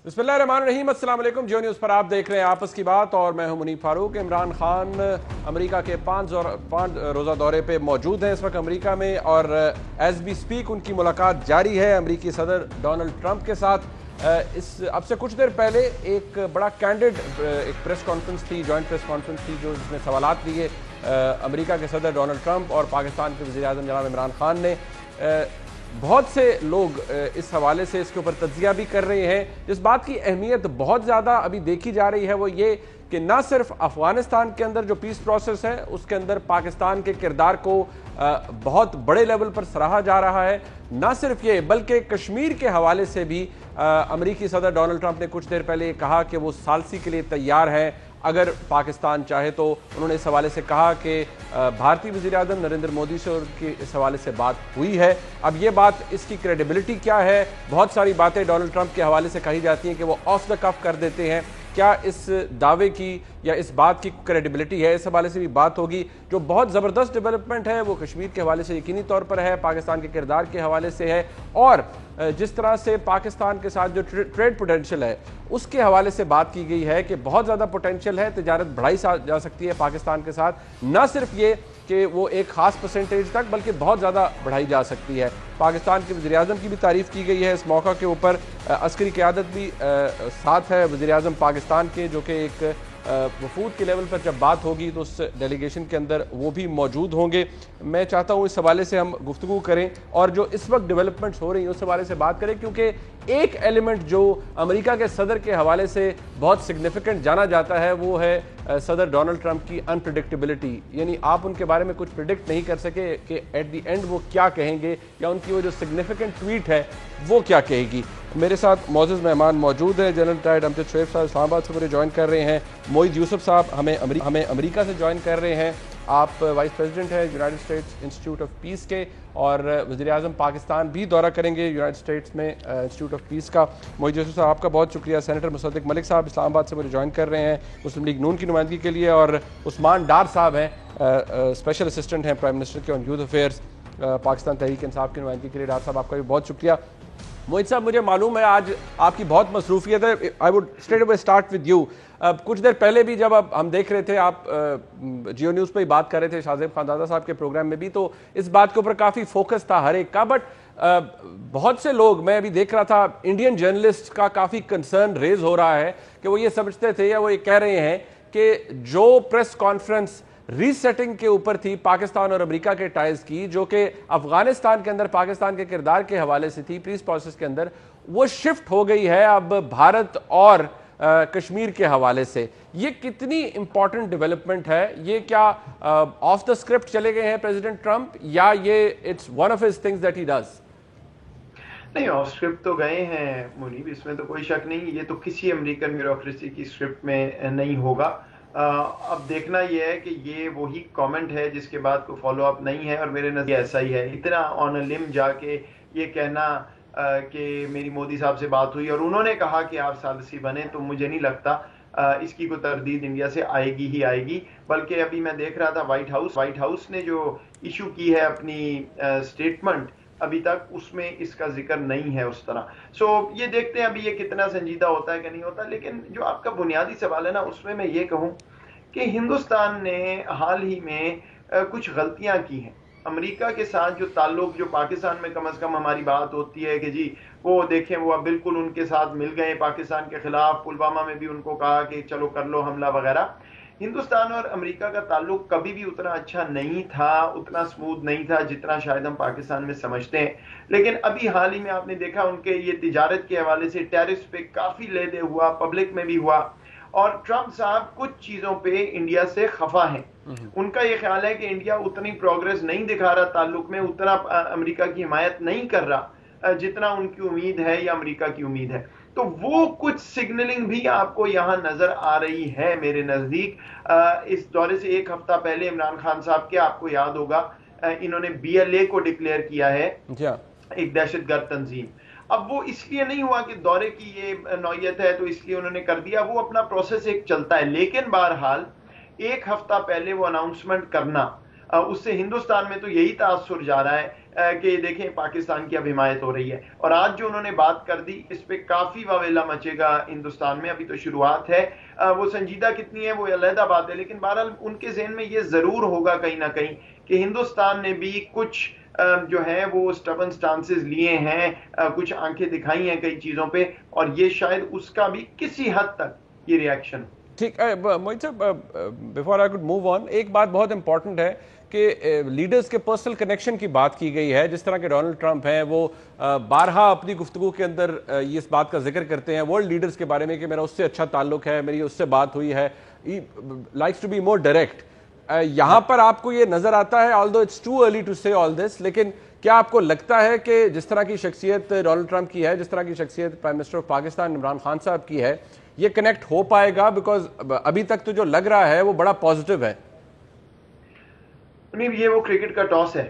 बिस्मिल्लाहिर्रहमानिर्रहीम, अस्सलाम वालेकुम। जियो न्यूज़ पर आप देख रहे हैं आपस की बात और मैं हूं मुनीब फारूक। इमरान खान अमेरिका के पाँच रोज़ा दौरे पे मौजूद हैं इस वक्त अमेरिका में और एज बी स्पीक उनकी मुलाकात जारी है अमेरिकी सदर डोनाल्ड ट्रंप के साथ। इस अब से कुछ देर पहले एक बड़ा कैंडिड एक प्रेस कॉन्फ्रेंस थी, जॉइंट प्रेस कॉन्फ्रेंस थी, जो जिसमें सवालात लिए अमेरिका के सदर डोनाल्ड ट्रंप और पाकिस्तान के वज़ीर आज़म जनाब इमरान खान ने। बहुत से लोग इस हवाले से इसके ऊपर तज्जिया भी कर रहे हैं। जिस बात की अहमियत बहुत ज़्यादा अभी देखी जा रही है वो ये कि ना सिर्फ अफगानिस्तान के अंदर जो पीस प्रोसेस है उसके अंदर पाकिस्तान के किरदार को बहुत बड़े लेवल पर सराहा जा रहा है, ना सिर्फ ये बल्कि कश्मीर के हवाले से भी अमेरिकी सदर डोनाल्ड ट्रंप ने कुछ देर पहले कहा कि वो सालसी के लिए तैयार हैं अगर पाकिस्तान चाहे तो। उन्होंने इस हवाले से कहा कि भारतीय वज़ीर आज़म नरेंद्र मोदी से उनकी इस हवाले से बात हुई है। अब ये बात, इसकी क्रेडिबिलिटी क्या है? बहुत सारी बातें डोनाल्ड ट्रंप के हवाले से कही जाती हैं कि वो ऑफ द कफ कर देते हैं। क्या इस दावे की या इस बात की क्रेडिबिलिटी है? इस हवाले से भी बात होगी। जो बहुत ज़बरदस्त डेवलपमेंट है वो कश्मीर के हवाले से यकीनी तौर पर है, पाकिस्तान के किरदार के हवाले से है और जिस तरह से पाकिस्तान के साथ जो ट्रेड पोटेंशियल है उसके हवाले से बात की गई है कि बहुत ज़्यादा पोटेंशियल है, तिजारत बढ़ाई जा सकती है पाकिस्तान के साथ। न सिर्फ ये कि वो एक ख़ास परसेंटेज तक बल्कि बहुत ज़्यादा बढ़ाई जा सकती है। पाकिस्तान के वज़ीर आज़म की भी तारीफ़ की गई है इस मौका के ऊपर। अस्करी क़यादत भी साथ है वज़ीर आज़म पाकिस्तान के, जो कि एक वफूद के लेवल पर जब बात होगी तो उस डेलीगेशन के अंदर वो भी मौजूद होंगे। मैं चाहता हूँ इस हवाले से हम गुफ्तगू करें और जो इस वक्त डेवलपमेंट्स हो रही हैं उस हवाले से बात करें, क्योंकि एक एलिमेंट जो अमेरिका के सदर के हवाले से बहुत सिग्निफिकेंट जाना जाता है वो है सदर डोनाल्ड ट्रंप की अनप्रेडिक्टेबिलिटी। यानी आप उनके बारे में कुछ प्रिडिक्ट नहीं कर सके कि एट द एंड वो क्या कहेंगे या उनकी वो जो सिग्निफिकेंट ट्वीट है वो क्या कहेगी। मेरे साथ मौजूद मेहमान मौजूद हैं। जनरल टाइड अमजद शोएब साहब इस्लामाबाद से मुझे ज्वाइन कर रहे हैं। मोईद यूसुफ साहब हमें अमेरिका से ज्वाइन कर रहे हैं। आप वाइस प्रेसिडेंट हैं United states institute of peace के और वज़ीर आज़म पाकिस्तान भी दौरा करेंगे यूनाइटेड स्टेट्स में इंस्टीट्यूट ऑफ पीस का। मोईद यूसुफ साहब आपका बहुत शुक्रिया। सेनेटर मुसद्दिक मलिक साहब इस्लामाबाद से मुझे ज्वाइन कर रहे हैं मुस्लिम लीग नून की नुमाइंदगी के लिए और उस्मान डार साहब हैं स्पेशल असिस्टेंट हैं प्राइम मिनिस्टर के on youth affairs Pakistan Tehreek Insaf की नुमाइंदगी के लिए। डार साहब आपका भी बहुत शुक्रिया। मोहित साहब, मुझे मालूम है आज आपकी बहुत मसरूफियत है। I would straight away start with you. कुछ देर पहले भी जब हम देख रहे थे, आप जियो न्यूज़ पे ही बात कर रहे थे शाहजेब खानदादा साहब के प्रोग्राम में भी, तो इस बात के ऊपर काफ़ी फोकस था हर एक का। बट बहुत से लोग, मैं अभी देख रहा था, इंडियन जर्नलिस्ट का काफ़ी कंसर्न रेज हो रहा है कि वो ये समझते थे या वो ये कह रहे हैं कि जो प्रेस कॉन्फ्रेंस रीसेटिंग के ऊपर थी पाकिस्तान और अमेरिका के टाइज की, जो कि अफगानिस्तान के अंदर पाकिस्तान के किरदार के हवाले से थी पीस प्रोसेस के अंदर, वो शिफ्ट हो गई है अब भारत और कश्मीर के हवाले से। ये कितनी इंपॉर्टेंट डेवलपमेंट है? ये क्या ऑफ द स्क्रिप्ट चले गए हैं प्रेसिडेंट ट्रंप या ये it's one of his things that he does? नहीं, ऑफ स्क्रिप्ट तो गए हैं मुनीब, इसमें तो कोई शक नहीं। ये तो किसी अमेरिकन ब्यूरोक्रेसी की स्क्रिप्ट में नहीं होगा। अब देखना यह है कि ये वही कमेंट है जिसके बाद कोई फॉलो अप नहीं है और मेरे नज़र ऐसा ही है। इतना ऑन अ लिम जाके ये कहना कि मेरी मोदी साहब से बात हुई और उन्होंने कहा कि आप सालसी बने, तो मुझे नहीं लगता इसकी कोई तरदीद इंडिया से आएगी ही आएगी। बल्कि अभी मैं देख रहा था व्हाइट हाउस ने जो इशू की है अपनी स्टेटमेंट, अभी तक उसमें इसका जिक्र नहीं है उस तरह। सो ये देखते हैं अभी ये कितना संजीदा होता है कि नहीं होता। लेकिन जो आपका बुनियादी सवाल है ना, उसमें मैं ये कहूँ कि हिंदुस्तान ने हाल ही में कुछ गलतियां की हैं। अमेरिका के साथ जो ताल्लुक, जो पाकिस्तान में कम से कम हमारी बात होती है कि जी वो देखें, वो अब बिल्कुल उनके साथ मिल गए पाकिस्तान के खिलाफ, पुलवामा में भी उनको कहा कि चलो कर लो हमला वगैरह। हिंदुस्तान और अमेरिका का ताल्लुक कभी भी उतना अच्छा नहीं था, उतना स्मूथ नहीं था जितना शायद हम पाकिस्तान में समझते हैं। लेकिन अभी हाल ही में आपने देखा उनके ये तिजारत के हवाले से टैरिफ्स पे काफी लेदे हुआ, पब्लिक में भी हुआ। और ट्रंप साहब कुछ चीजों पे इंडिया से खफा हैं। उनका ये ख्याल है कि इंडिया उतनी प्रोग्रेस नहीं दिखा रहा ताल्लुक में, उतना अमेरिका की हिमायत नहीं कर रहा जितना उनकी उम्मीद है या अमेरिका की उम्मीद है। तो वो कुछ सिग्नलिंग भी आपको यहां नजर आ रही है मेरे नजदीक। इस दौरे से एक हफ्ता पहले इमरान खान साहब के, आपको याद होगा, इन्होंने BLA को डिक्लेयर किया है एक दहशतगर्द तंजीम। अब वो इसलिए नहीं हुआ कि दौरे की ये नौयत है तो इसलिए उन्होंने कर दिया, वो अपना प्रोसेस एक चलता है। लेकिन बहरहाल एक हफ्ता पहले वो अनाउंसमेंट करना, उससे हिंदुस्तान में तो यही तासुर जा रहा है कि देखें पाकिस्तान की अब हिमायत हो रही है। और आज जो उन्होंने बात कर दी इस पे काफी वावेला मचेगा हिंदुस्तान में, अभी तो शुरुआत है। वो संजीदा कितनी है वो अलग बात है, लेकिन बहरहाल उनके ज़हन में ये जरूर होगा कहीं ना कहीं कि हिंदुस्तान ने भी कुछ जो है वो स्टबन स्टांसेस लिए हैं, कुछ आंखें दिखाई हैं कई चीजों पे, और ये शायद उसका भी किसी हद तक ये रिएक्शन। ठीक है मोहित साहब, before I could move on, एक बात बहुत इंपॉर्टेंट है कि लीडर्स के पर्सनल कनेक्शन की बात की गई है। जिस तरह के डोनाल्ड ट्रंप हैं वो बारहा अपनी गुफ्तगू के अंदर ये इस बात का जिक्र करते हैं वर्ल्ड लीडर्स के बारे में कि मेरा उससे अच्छा ताल्लुक है, मेरी उससे बात हुई है, likes to be more direct. यहां पर आपको ये नजर आता है, although it's too early to say all this, लेकिन क्या आपको लगता है कि जिस तरह की शख्सियत डोनाल्ड ट्रंप की है, जिस तरह की शख्सियत prime minister of Pakistan Imran Khan साहब की है, ये कनेक्ट हो पाएगा? बिकॉज अभी तक तो जो लग रहा है वो बड़ा पॉजिटिव है। नहीं, ये वो क्रिकेट का टॉस है,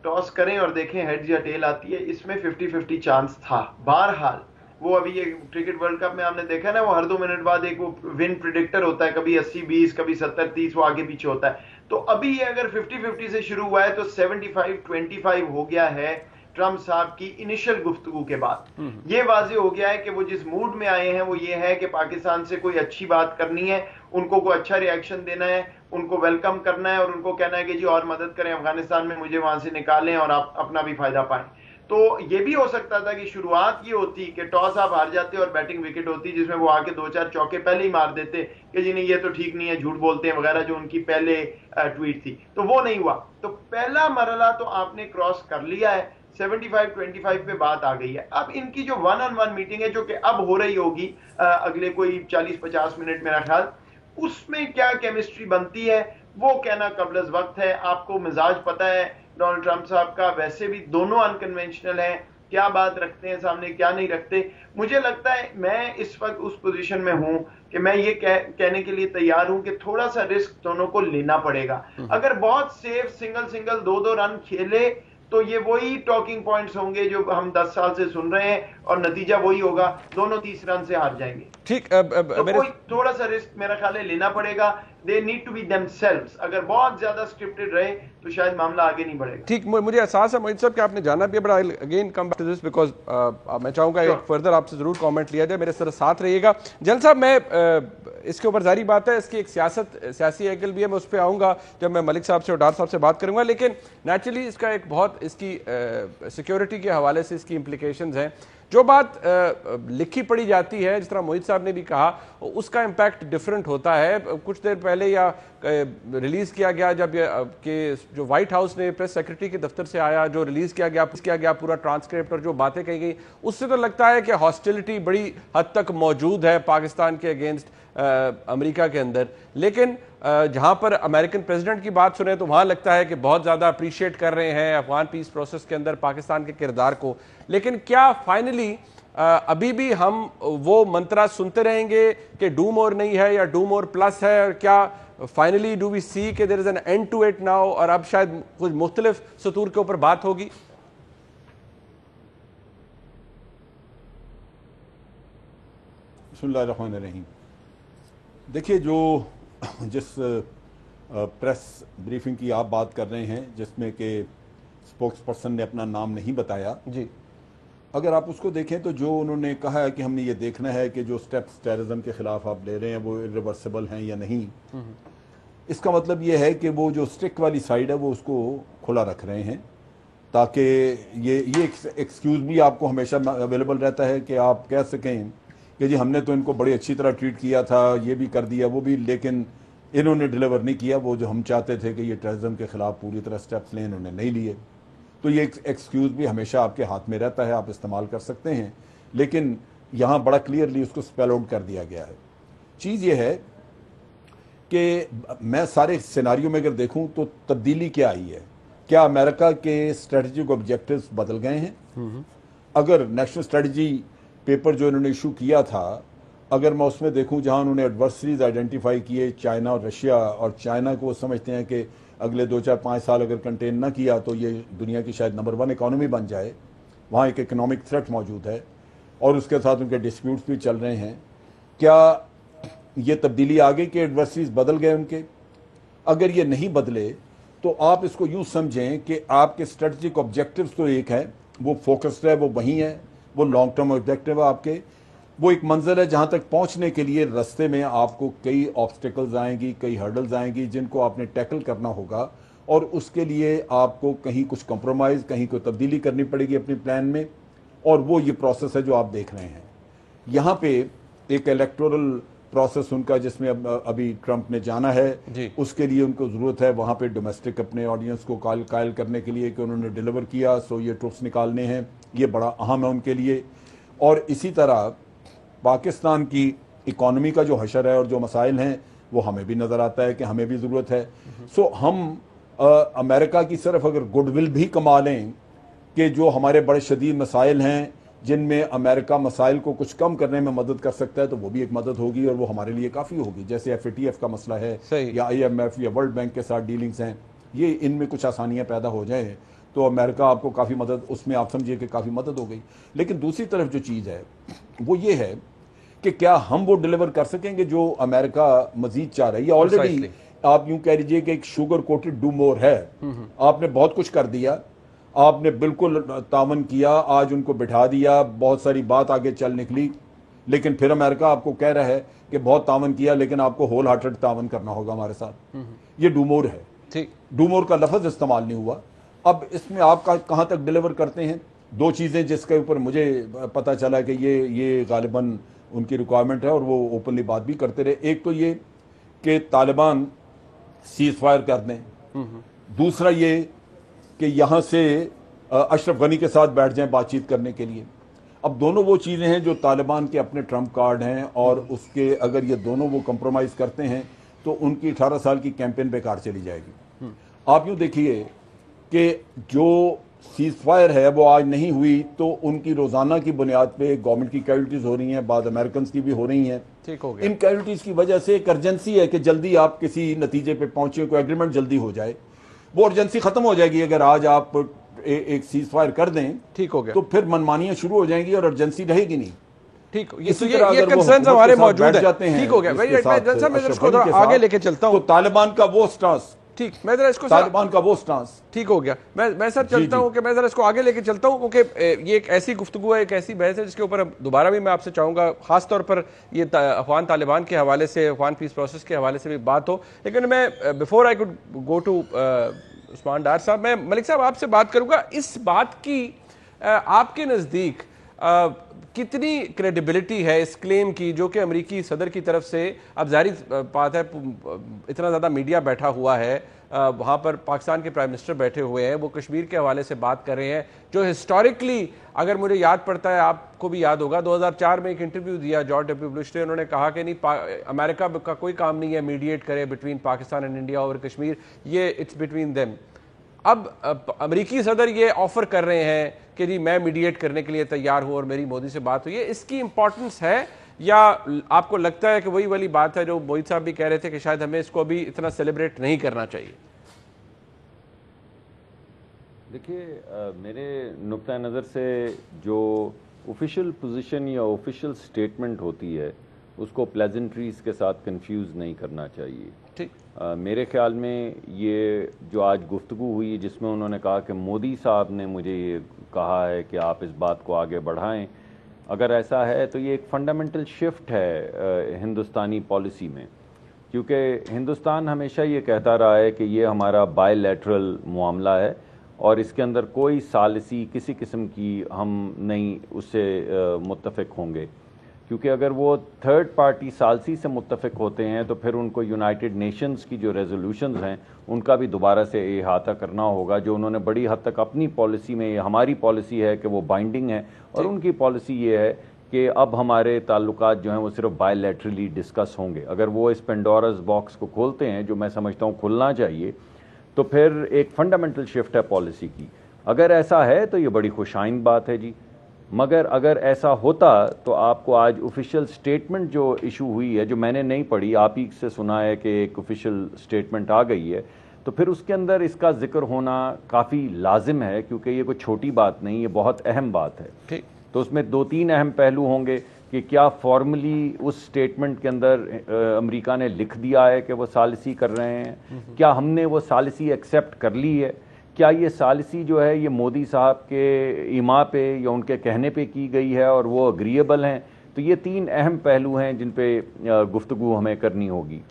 टॉस करें और देखें हेड्स या टेल आती है, इसमें 50-50 चांस था। बहरहाल वो अभी ये क्रिकेट वर्ल्ड कप में हमने देखा ना, वो हर 2 मिनट बाद एक वो विन प्रिडिक्टर होता है, कभी 80-20 कभी 70-30, वो आगे पीछे होता है। तो अभी ये अगर 50-50 से शुरू हुआ है तो 75-25 हो गया है ट्रंप साहब की इनिशियल गुफ्तगू के बाद। ये वाजे हो गया है कि वो जिस मूड में आए हैं वो ये है कि पाकिस्तान से कोई अच्छी बात करनी है, उनको कोई अच्छा रिएक्शन देना है, उनको वेलकम करना है और उनको कहना है कि जी और मदद करें अफगानिस्तान में, मुझे वहां से निकालें और आप अपना भी फायदा पाएं। तो ये भी हो सकता था कि शुरुआत ये होती कि टॉस आप हार जाते और बैटिंग विकेट होती, जिसमें वो आके 2-4 चौके पहले ही मार देते कि जी नहीं ये तो ठीक नहीं है, झूठ बोलते हैं वगैरह, जो उनकी पहले ट्वीट थी। तो वो नहीं हुआ। तो पहला मरला तो आपने क्रॉस कर लिया है, 75-25 पे बात आ गई है। अब इनकी जो 1-on-1 मीटिंग है जो कि अब हो रही होगी अगले कोई 40-50 मिनट मेरा ख्याल, उसमें क्या केमिस्ट्री बनती है वो कहना कबलज वक्त है। आपको मिजाज पता है डोनाल्ड ट्रंप साहब का, वैसे भी दोनों अनकन्वेंशनल हैं, क्या बात रखते हैं सामने क्या नहीं रखते। मुझे लगता है मैं इस वक्त उस पोजीशन में हूं कि मैं ये कहने के लिए तैयार हूं कि थोड़ा सा रिस्क दोनों को लेना पड़ेगा। अगर बहुत सेफ सिंगल 2-2 रन खेले तो ये वही टॉकिंग पॉइंट्स होंगे जो हम 10 साल से सुन रहे हैं और नतीजा वही होगा, दोनों 30 रन से हार जाएंगे। ठीक, तो कोई थोड़ा सा रिस्क मेरा ख्याल है लेना पड़ेगा। They need to be themselves. अगर बहुत ज्यादा स्क्रिप्टेड रहे तो शायद मामला आगे नहीं बढ़ेगा। ठीक, मुझे एहसास है मोहित साहब कि आपने जाना भी है, but I again come back to this because मैं चाहूंगा एक फर्दर आपसे जरूर कमेंट लिया जाए, मेरे साथ रहिएगा। जन साहब, मैं इसके ऊपर जारी बात है, इसकी एक सियासी एंगल भी है, मैं उस पर आऊंगा जब मैं मलिक साहब से और डार साहब से बात करूंगा, लेकिन नेचुरली इसका एक बहुत इसकी सिक्योरिटी के हवाले से इसकी इम्प्लीकेशंस हैं। जो बात लिखी पड़ी जाती है, जिस तरह मोहित साहब ने भी कहा, उसका इम्पैक्ट डिफरेंट होता है। कुछ देर पहले या रिलीज किया गया जब कि जो व्हाइट हाउस ने प्रेस सेक्रेटरी के दफ्तर से आया, जो रिलीज किया गया पूरा ट्रांसक्रिप्ट और जो बातें कही गई, उससे तो लगता है कि हॉस्टिलिटी बड़ी हद तक मौजूद है पाकिस्तान के अगेंस्ट अमेरिका के अंदर। लेकिन जहां पर अमेरिकन प्रेसिडेंट की बात सुने तो वहां लगता है कि बहुत ज्यादा अप्रिशिएट कर रहे हैं अफगान पीस प्रोसेस के अंदर पाकिस्तान के किरदार को। लेकिन क्या फाइनली अभी भी हम वो मंत्रा सुनते रहेंगे कि डू मोर नहीं है या डू मोर प्लस है, और क्या फाइनली डू वी सी कि there is an end to it now और अब शायद कुछ मुख्तलिफ सतूर के ऊपर बात होगी? बिस्मिल्लाहिर्रहमानिर्रहीम। देखिए, जो जिस प्रेस ब्रीफिंग की आप बात कर रहे हैं, जिसमें कि स्पोक्स पर्सन ने अपना नाम नहीं बताया जी, अगर आप उसको देखें तो जो उन्होंने कहा है कि हमने ये देखना है कि जो स्टेप्स टेररिज्म के खिलाफ आप ले रहे हैं वो इरिवर्सिबल हैं या नहीं, इसका मतलब ये है कि वो जो स्टिक वाली साइड है वो उसको खुला रख रहे हैं, ताकि ये एक्सक्यूज भी आपको हमेशा अवेलेबल रहता है कि आप कह सकें कि जी हमने तो इनको बड़ी अच्छी तरह ट्रीट किया था, ये भी कर दिया वो भी, लेकिन इन्होंने डिलीवर नहीं किया। वो जो हम चाहते थे कि ये टेररिज्म के खिलाफ पूरी तरह स्टेप्स लें, इन्होंने नहीं लिए। तो ये एक्सक्यूज भी हमेशा आपके हाथ में रहता है, आप इस्तेमाल कर सकते हैं, लेकिन यहाँ बड़ा क्लियरली उसको स्पेल आउट कर दिया गया है। चीज़ ये है कि मैं सारे सिनारियों में अगर देखूं तो तब्दीली क्या आई है, क्या अमेरिका के स्ट्रेटजिक ऑब्जेक्टिव्स बदल गए हैं? अगर नेशनल स्ट्रेटजी पेपर जो इन्होंने इशू किया था, अगर मैं उसमें देखूं जहां उन्होंने एडवर्सरीज आइडेंटिफाई किए, चाइना और रशिया, और चाइना को वो समझते हैं कि अगले 2-4-5 साल अगर कंटेन ना किया तो ये दुनिया की शायद नंबर 1 इकॉनमी बन जाए, वहाँ एक इकोनॉमिक थ्रेट मौजूद है और उसके साथ उनके डिस्प्यूट्स भी चल रहे हैं। क्या ये तब्दीली आ गई कि एडवर्सरीज बदल गए उनके? अगर ये नहीं बदले तो आप इसको यूं समझें कि आपके स्ट्रेटजिक ऑब्जेक्टिव्स तो एक है, वो फोकस्ड है, वो वहीं है, वो लॉन्ग टर्म ऑब्जेक्टिव है आपके, वो एक मंजिल है जहां तक पहुंचने के लिए रास्ते में आपको कई ऑब्स्टिकल्स आएंगी, कई हर्डल्स आएंगी जिनको आपने टैकल करना होगा, और उसके लिए आपको कहीं कुछ कंप्रोमाइज, कहीं कोई तब्दीली करनी पड़ेगी अपने प्लान में, और वो ये प्रोसेस है जो आप देख रहे हैं। यहाँ पे एक इलेक्टोरल प्रोसेस उनका जिसमें अभी ट्रंप ने जाना है, उसके लिए उनको जरूरत है वहां पे डोमेस्टिक अपने ऑडियंस को कायल करने के लिए कि उन्होंने डिलीवर किया, सो ये ट्रुप्स निकालने हैं, ये बड़ा अहम है उनके लिए। और इसी तरह पाकिस्तान की इकॉनमी का जो हशर है और जो मसाइल हैं वो हमें भी नजर आता है कि हमें भी जरूरत है। सो हम अमेरिका की सिर्फ अगर गुडविल भी कमा लें कि जो हमारे बड़े शदीद मसाइल हैं जिनमें अमेरिका मसाइल को कुछ कम करने में मदद कर सकता है, तो वो भी एक मदद होगी और वो हमारे लिए काफ़ी होगी। जैसे FATF का मसला है या IMF या वर्ल्ड बैंक के साथ डीलिंग्स हैं, ये इनमें कुछ आसानियां पैदा हो जाए तो अमेरिका आपको काफ़ी मदद, उसमें आप समझिए कि काफ़ी मदद हो गई। लेकिन दूसरी तरफ जो चीज़ है वो ये है कि क्या हम वो डिलीवर कर सकेंगे जो अमेरिका मजीद चाह रही है। ऑलरेडी आप यूं कह लीजिए कि एक शुगर कोटेड डू मोर है, आपने बहुत कुछ कर दिया, आपने बिल्कुल तावन किया, आज उनको बिठा दिया, बहुत सारी बात आगे चल निकली, लेकिन फिर अमेरिका आपको कह रहा है कि बहुत तावन किया लेकिन आपको होल हार्टेड तावन करना होगा हमारे साथ। ये डूमोर है, ठीक, डूमोर का लफ्ज इस्तेमाल नहीं हुआ। अब इसमें आप कहां तक डिलीवर करते हैं, दो चीजें जिसके ऊपर मुझे पता चला कि ये गालिबन उनकी रिक्वायरमेंट है और वो ओपनली बात भी करते रहे। एक तो ये कि तालिबान सीज फायर कर दें, दूसरा ये कि यहां से अशरफ गनी के साथ बैठ जाएं बातचीत करने के लिए। अब दोनों वो चीजें हैं जो तालिबान के अपने ट्रम्प कार्ड हैं, और उसके अगर ये दोनों वो कंप्रोमाइज करते हैं तो उनकी 18 साल की कैंपेन बेकार चली जाएगी। आप यूं देखिए कि जो सीज फायर है वो आज नहीं हुई तो उनकी रोजाना की बुनियाद पे गवर्नमेंट की कैजुअल्टीज हो रही हैं, बाद अमेरिकन की भी हो रही हैं। ठीक हो गया। इन कैजुअल्टीज की वजह से एक अर्जेंसी है कि जल्दी आप किसी नतीजे पे पहुंचे, कोई एग्रीमेंट जल्दी हो जाए। वो अर्जेंसी खत्म हो जाएगी अगर आज आप एक सीज फायर कर दें, ठीक हो गया, तो फिर मनमानियां शुरू हो जाएंगी और अर्जेंसी रहेगी नहीं। ठीक, ये कंसर्न्स हमारे मौजूद हैं। ठीक हो गया, मैं इसको आगे लेके चलता हूं। तो तालिबान का वो स्टांस, ठीक, मैं जरा इसको तालिबान का वो स्टांस, ठीक हो गया, मैं सर चलता हूं कि मैं जरा इसको आगे लेके चलता हूं, क्योंकि ये एक ऐसी गुफ्तगू है, एक ऐसी बहस है जिसके ऊपर दोबारा भी मैं आपसे चाहूंगा खासतौर पर ये अफगान तालिबान के हवाले से, अफगान पीस प्रोसेस के हवाले से भी बात हो। लेकिन मैं before I could go to Usman Dar साहब, मैं मलिक साहब आपसे बात करूंगा इस बात की, आपके नजदीक कितनी क्रेडिबिलिटी है इस क्लेम की जो कि अमेरिकी सदर की तरफ से, अब जाहिर बात है इतना ज़्यादा मीडिया बैठा हुआ है, वहाँ पर पाकिस्तान के प्राइम मिनिस्टर बैठे हुए हैं, वो कश्मीर के हवाले से बात कर रहे हैं, जो हिस्टोरिकली अगर मुझे याद पड़ता है, आपको भी याद होगा, 2004 में एक इंटरव्यू दिया जॉर्ज डब्ल्यू बुश ने, उन्होंने कहा कि नहीं, अमेरिका का कोई काम नहीं है मीडिएट करे बिटवीन पाकिस्तान एंड इंडिया और कश्मीर, ये इट्स बिटवीन देम। अब अमेरिकी सदर ये ऑफर कर रहे हैं कि जी मैं मीडिएट करने के लिए तैयार हूं और मेरी मोदी से बात हुई है, इसकी इंपॉर्टेंस है, या आपको लगता है कि वही वाली बात है जो मोहित साहब भी कह रहे थे कि शायद हमें इसको अभी इतना सेलिब्रेट नहीं करना चाहिए? देखिए, मेरे नुक्ता नज़र से जो ऑफिशियल पोजीशन या ऑफिशियल स्टेटमेंट होती है उसको प्लेजेंट्रीज के साथ कंफ्यूज नहीं करना चाहिए। ठीक, मेरे ख्याल में ये जो आज गुफ्तगू हुई जिसमें उन्होंने कहा कि मोदी साहब ने मुझे ये कहा है कि आप इस बात को आगे बढ़ाएं, अगर ऐसा है तो ये एक फंडामेंटल शिफ्ट है हिंदुस्तानी पॉलिसी में, क्योंकि हिंदुस्तान हमेशा ये कहता रहा है कि ये हमारा बायलैटरल मामला है और इसके अंदर कोई सालिसी किसी किस्म की हम नहीं उससे मुत्तफिक होंगे, क्योंकि अगर वो थर्ड पार्टी सालसी से मुत्तफिक होते हैं तो फिर उनको यूनाइटेड नेशंस की जो रेजोल्यूशंस हैं उनका भी दोबारा से इहाता करना होगा, जो उन्होंने बड़ी हद तक अपनी पॉलिसी में, हमारी पॉलिसी है कि वो बाइंडिंग है और उनकी पॉलिसी ये है कि अब हमारे ताल्लुकात जो हैं वो सिर्फ बायलैटरली डिस्कस होंगे। अगर वो इस पेंडोरास बॉक्स को खोलते हैं, जो मैं समझता हूँ खुलना चाहिए, तो फिर एक फंडामेंटल शिफ्ट है पॉलिसी की। अगर ऐसा है तो ये बड़ी खुशाइंद बात है जी, मगर अगर ऐसा होता तो आपको आज ऑफिशियल स्टेटमेंट जो इशू हुई है, जो मैंने नहीं पढ़ी, आप ही से सुना है कि एक ऑफिशियल स्टेटमेंट आ गई है, तो फिर उसके अंदर इसका जिक्र होना काफ़ी लाजिम है, क्योंकि ये कोई छोटी बात नहीं, ये बहुत अहम बात है। तो उसमें दो तीन अहम पहलू होंगे कि कि क्या फॉर्मली उस स्टेटमेंट के अंदर अमेरिका ने लिख दिया है कि वो सालिसी कर रहे हैं, क्या हमने वो सालिसी एक्सेप्ट कर ली है, क्या ये सालिसी जो है ये मोदी साहब के इमा पे या उनके कहने पे की गई है और वो अग्रीएबल हैं। तो ये तीन अहम पहलू हैं जिन पे गुफ्तगू हमें करनी होगी।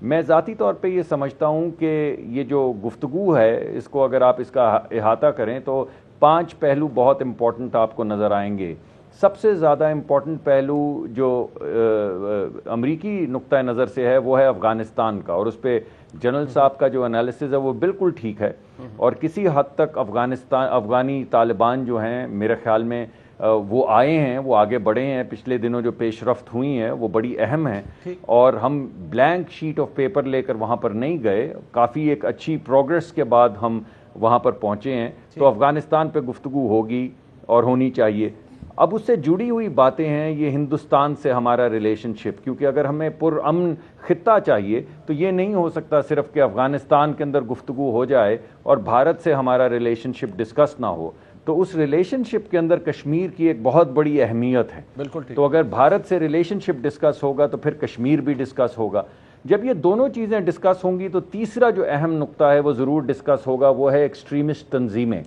मैं ज़ाती तौर पे ये समझता हूँ कि ये जो गुफ्तगू है इसको अगर आप इसका इहाता करें तो 5 पहलू बहुत इम्पॉर्टेंट आपको नज़र आएंगे। सबसे ज़्यादा इम्पॉर्टेंट पहलू जो अमरीकी नुक्ता नज़र से है वो है अफ़गानिस्तान का, और उस पर जनरल साहब का जो एनालिसिस है वो बिल्कुल ठीक है। और किसी हद तक अफ़गानी तालिबान जो हैं मेरे ख्याल में वो आए हैं, वो आगे बढ़े हैं। पिछले दिनों जो पेशरफ्त हुई हैं वो बड़ी अहम है और हम ब्लैंक शीट ऑफ पेपर लेकर वहाँ पर नहीं गए, काफ़ी एक अच्छी प्रोग्रेस के बाद हम वहाँ पर पहुँचे हैं। तो अफ़गानिस्तान पे गुफ्तगू होगी और होनी चाहिए। अब उससे जुड़ी हुई बातें हैं ये हिंदुस्तान से हमारा रिलेशनशिप, क्योंकि अगर हमें पुरअमन खित्ता चाहिए तो ये नहीं हो सकता सिर्फ कि अफ़गानिस्तान के अंदर गुफ्तगू हो जाए और भारत से हमारा रिलेशनशिप डिस्कस ना हो। तो उस रिलेशनशिप के अंदर कश्मीर की एक बहुत बड़ी अहमियत है। बिल्कुल ठीक। तो अगर भारत से रिलेशनशिप डिस्कस होगा तो फिर कश्मीर भी डिस्कस होगा। जब ये दोनों चीज़ें डिस्कस होंगी तो तीसरा जो अहम नुक्ता है वो ज़रूर डिस्कस होगा, वो है एक्सट्रीमिस्ट तंजीमें।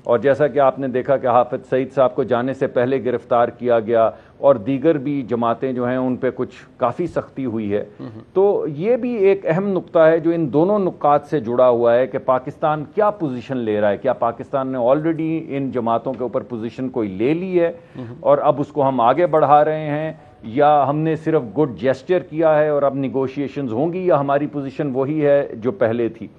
और जैसा कि आपने देखा कि हाफिज सईद साहब को जाने से पहले गिरफ्तार किया गया और दीगर भी जमातें जो हैं उन पे कुछ काफ़ी सख्ती हुई है। तो ये भी एक अहम नुक्ता है जो इन दोनों नुक्कात से जुड़ा हुआ है कि पाकिस्तान क्या पोजीशन ले रहा है। क्या पाकिस्तान ने ऑलरेडी इन जमातों के ऊपर पोजीशन कोई ले ली है और अब उसको हम आगे बढ़ा रहे हैं, या हमने सिर्फ गुड जेस्चर किया है और अब निगोशिएशंस होंगी, या हमारी पोजीशन वही है जो पहले थी।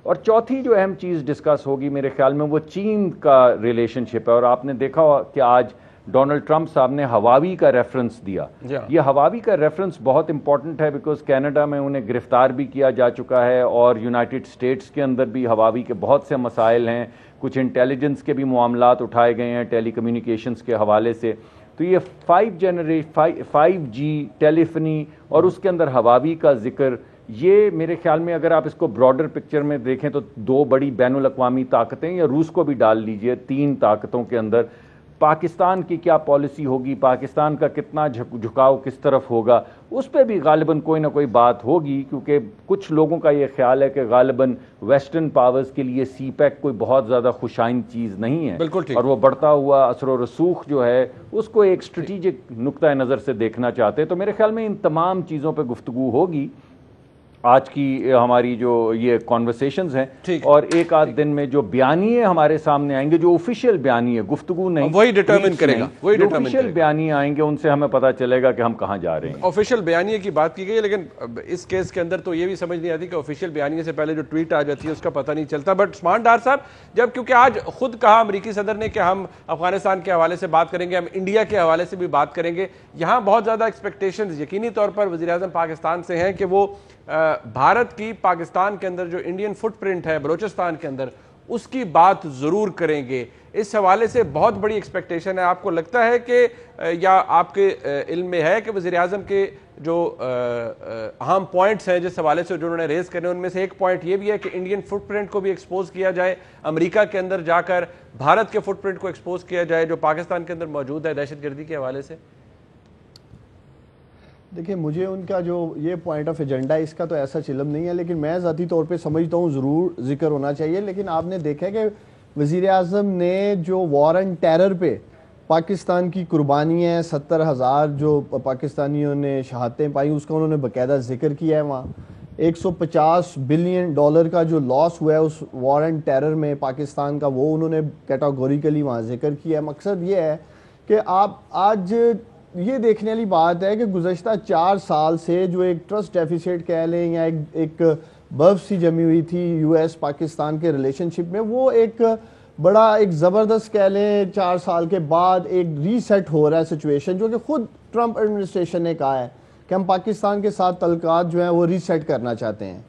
और चौथी जो अहम चीज़ डिस्कस होगी मेरे ख्याल में वो चीन का रिलेशनशिप है। और आपने देखा कि आज डोनाल्ड ट्रंप साहब ने हवावी का रेफरेंस दिया। ये हवावी का रेफरेंस बहुत इंपॉर्टेंट है बिकॉज कनाडा में उन्हें गिरफ्तार भी किया जा चुका है और यूनाइटेड स्टेट्स के अंदर भी हवावी के बहुत से मसाइल हैं। कुछ इंटेलिजेंस के भी मामलात उठाए गए हैं टेलीकम्युनिकेशंस के हवाले से। तो ये 5G टेलीफनी और उसके अंदर हवावी का जिक्र, ये मेरे ख्याल में अगर आप इसको ब्रॉडर पिक्चर में देखें तो 2 बड़ी बैनुल अक़वामी ताकतें, या रूस को भी डाल लीजिए, 3 ताकतों के अंदर पाकिस्तान की क्या पॉलिसी होगी, पाकिस्तान का कितना झुकाव किस तरफ होगा, उस पर भी गालिबन कोई ना कोई बात होगी। क्योंकि कुछ लोगों का ये ख्याल है कि गालिबन वेस्टर्न पावर्स के लिए सीपैक कोई बहुत ज़्यादा खुशाइन चीज़ नहीं है। बिल्कुल ठीक। और वो बढ़ता हुआ असर व रसूख जो है उसको एक स्ट्रेटेजिक नुक्ता नज़र से देखना चाहते हैं। तो मेरे ख्याल में इन तमाम चीज़ों पर गुफ्तगू होगी आज की हमारी जो ये कॉन्वर्सेशंस हैं। और एक आध दिन में जो बयानिए हमारे सामने आएंगे, जो ऑफिशियल बयानिए, गुफ्तगू नहीं, वही डिटरमिन करेगा, वही ऑफिशियल बयानिए आएंगे, उनसे हमें पता चलेगा कि हम कहाँ जा रहे हैं। ऑफिशियल बयानिए की बात की गई है, लेकिन इस केस के अंदर तो ये भी समझ नहीं आती कि ऑफिशियल बयानिए से पहले जो ट्वीट आ जाती है उसका पता नहीं चलता। बट उस्मान डार साहब, जब क्योंकि आज खुद कहा अमेरिकी सदर ने कि हम अफगानिस्तान के हवाले से बात करेंगे, हम इंडिया के हवाले से भी बात करेंगे, यहाँ बहुत ज्यादा एक्सपेक्टेशंस यकीनी तौर पर वज़ीर आज़म पाकिस्तान से हैं कि वो भारत की पाकिस्तान के अंदर जो इंडियन फुटप्रिंट है बलूचिस्तान के अंदर, उसकी बात जरूर करेंगे। इस हवाले से बहुत बड़ी एक्सपेक्टेशन है। आपको लगता है कि या आपके इल्म में है कि वज़ीर आज़म के जो अहम पॉइंट्स हैं जिस हवाले से जो उन्होंने रेज करने, उनमें से एक पॉइंट ये भी है कि इंडियन फुटप्रिंट को भी एक्सपोज किया जाए, अमेरिका के अंदर जाकर भारत के फुटप्रिंट को एक्सपोज किया जाए जो पाकिस्तान के अंदर मौजूद है दहशतगर्दी के हवाले से? देखिए, मुझे उनका जो ये पॉइंट ऑफ एजेंडा है इसका तो ऐसा चिलम नहीं है, लेकिन मैं ज़ाती तौर पे समझता हूँ ज़रूर जिक्र होना चाहिए। लेकिन आपने देखा कि वज़ीर आज़म ने जो वॉर एंड टेरर पे पाकिस्तान की कुर्बानियाँ, 70,000 जो पाकिस्तानियों ने शहादतें पाई, उसका उन्होंने बाकायदा जिक्र किया है। वहाँ $150 बिलियन का जो लॉस हुआ है उस वॉर एंड टेरर में पाकिस्तान का, वो उन्होंने कैटेगोरिकली वहाँ जिक्र किया है। मकसद ये है कि आप आज ये देखने वाली बात है कि गुज़श्ता 4 साल से जो एक ट्रस्ट डेफिसिट कह लें या एक बर्फ सी जमी हुई थी US पाकिस्तान के रिलेशनशिप में, वो एक बड़ा एक ज़बरदस्त कह लें 4 साल के बाद एक रीसेट हो रहा है सिचुएशन, जो कि खुद ट्रंप एडमिनिस्ट्रेशन ने कहा है कि हम पाकिस्तान के साथ तल्लुकात जो हैं वो रीसेट करना चाहते हैं।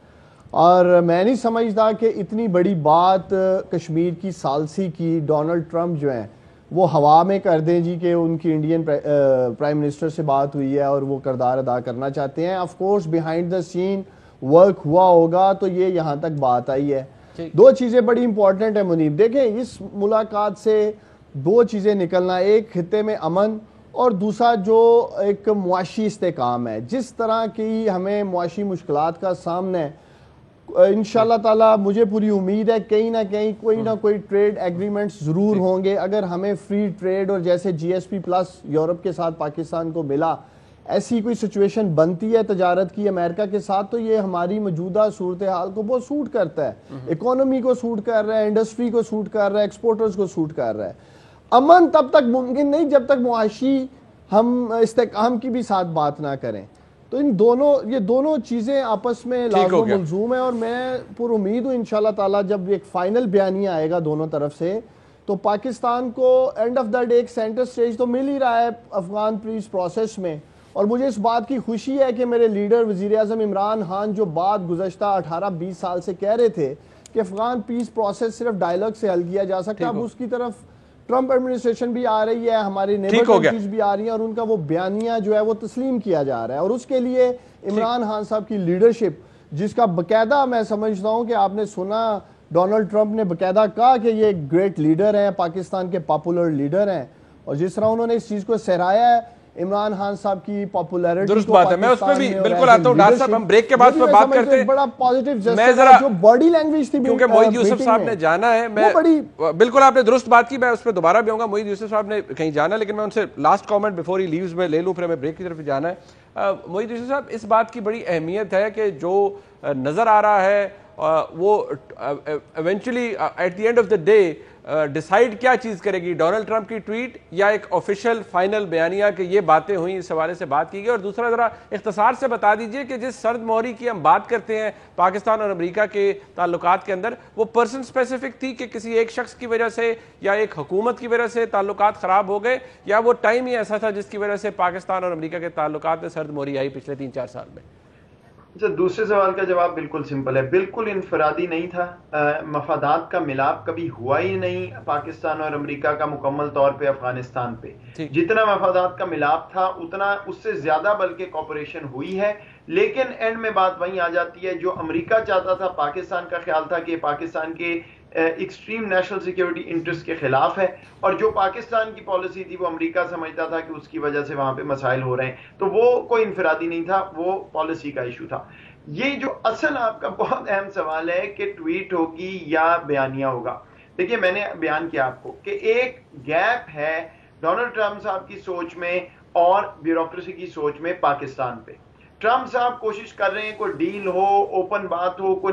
और मैं नहीं समझता कि इतनी बड़ी बात कश्मीर की सालसी की डोनाल्ड ट्रंप जो हैं वो हवा में कर दें जी कि उनकी इंडियन प्राइम मिनिस्टर से बात हुई है और वो किरदार अदा करना चाहते हैं। Of course behind the scene work हुआ होगा तो ये यहाँ तक बात आई है। 2 चीज़ें बड़ी इंपॉर्टेंट है मुनीब। देखें, इस मुलाकात से 2 चीज़ें निकलना, एक खित्ते में अमन और दूसरा जो एक मुआशी इस्तेकाम है, जिस तरह की हमें मुआशी मुश्किलात का सामना है, इंशाल्लाह ताला मुझे पूरी उम्मीद है कहीं ना कहीं कोई ना कोई ट्रेड एग्रीमेंट्स ज़रूर होंगे। अगर हमें फ्री ट्रेड और जैसे GSP प्लस यूरोप के साथ पाकिस्तान को मिला, ऐसी कोई सिचुएशन बनती है तजारत की अमेरिका के साथ, तो ये हमारी मौजूदा सूरत हाल को बहुत सूट करता है, इकोनॉमी को सूट कर रहा है, इंडस्ट्री को सूट कर रहा है, एक्सपोर्टर्स को सूट कर रहा है। अमन तब तक मुमकिन नहीं जब तक मुआशी हम इस्तेकाम की भी साथ बात ना करें। तो ये दोनों चीजें आपस में लाज़िम मलज़ूम है, और मैं पूरी उम्मीद हूँ इंशाल्लाह ताला जब एक फाइनल बयानिया आएगा दोनों तरफ से, तो पाकिस्तान को एंड ऑफ द डे एक सेंटर स्टेज तो मिल ही रहा है अफगान पीस प्रोसेस में। और मुझे इस बात की खुशी है कि मेरे लीडर वज़ीर आज़म इमरान खान जो बात गुज़श्ता 18-20 साल से कह रहे थे कि अफगान पीस प्रोसेस सिर्फ डायलॉग से हल किया जा सकता है, अब उसकी तरफ ट्रंप एडमिनिस्ट्रेशन भी आ रही है, हमारी नेबर कंट्रीज भी आ रही हैं, और उनका वो बयानिया जो है वो तस्लीम किया जा रहा है। और उसके लिए इमरान खान साहब की लीडरशिप, जिसका बकायदा मैं समझता हूँ कि आपने सुना डोनाल्ड ट्रंप ने बकायदा कहा कि ये ग्रेट लीडर हैं, पाकिस्तान के पॉपुलर लीडर हैं, और जिस तरह उन्होंने इस चीज को सहराया है इमरान खान साहब की पॉपुलैरिटी, दुरुस्त बात है, मैं उस पे भी बिल्कुल आता हूं। डॉक्टर साहब हम ब्रेक के बाद पे बात करते हैं। बड़ा पॉजिटिव मैं जरा जो बॉडी लैंग्वेज थी, क्योंकि मोईद यूसुफ साहब ने जाना है, मैं बिल्कुल आपने दुरुस्त बात की, मैं उस पर दोबारा भी आऊंगा। मोईद यूसुफ साहब ने कहीं जाना, लेकिन मैं उनसे last comment before he leaves में ले लूं, फिर हमें ब्रेक की तरफ जाना है। मोईद यूसुफ साहब, इस बात की बड़ी अहमियत है कि जो नजर आ रहा है वो eventually at the end of the day decide क्या चीज करेगी, डोनाल्ड ट्रंप की ट्वीट या एक ऑफिशियल फाइनल बयानिया कि ये बातें हुई, इस हवाले से बात की गई। और दूसरा जरा इख्तिसार से बता दीजिए कि जिस सर्द मोहरी की हम बात करते हैं पाकिस्तान और अमेरिका के ताल्लुकात के अंदर, वो पर्सन स्पेसिफिक थी कि किसी एक शख्स की वजह से या एक हुकूमत की वजह से ताल्लुकात खराब हो गए, या वो टाइम ही ऐसा था जिसकी वजह से पाकिस्तान और अमेरिका के ताल्लुकात में सर्द मोहरी आई पिछले 3-4 साल में? अच्छा, दूसरे सवाल का जवाब बिल्कुल सिंपल है, बिल्कुल इनफरादी नहीं था। मफादात का मिलाप कभी हुआ ही नहीं पाकिस्तान और अमेरिका का मुकम्मल तौर पे अफगानिस्तान पे। जितना मफादात का मिलाप था उतना उससे ज्यादा बल्कि कॉपरेशन हुई है। लेकिन एंड में बात वहीं आ जाती है, जो अमेरिका चाहता था, पाकिस्तान का ख्याल था कि पाकिस्तान के एक्सट्रीम नेशनल सिक्योरिटी इंटरेस्ट के खिलाफ है, और जो पाकिस्तान की पॉलिसी थी वो अमेरिका समझता था कि उसकी वजह से वहां पे मसाइल हो रहे हैं। तो वो कोई इंफरादी नहीं था, वो पॉलिसी का इशू था। ये जो असल आपका बहुत अहम सवाल है कि ट्वीट होगी या बयानिया होगा, देखिए मैंने बयान किया आपको कि एक गैप है डोनाल्ड ट्रंप साहब की सोच में और ब्यूरोक्रेसी की सोच में पाकिस्तान पे। ट्रंप साहब कोशिश कर रहे हैं कोई डील हो, ओपन बात हो, कोई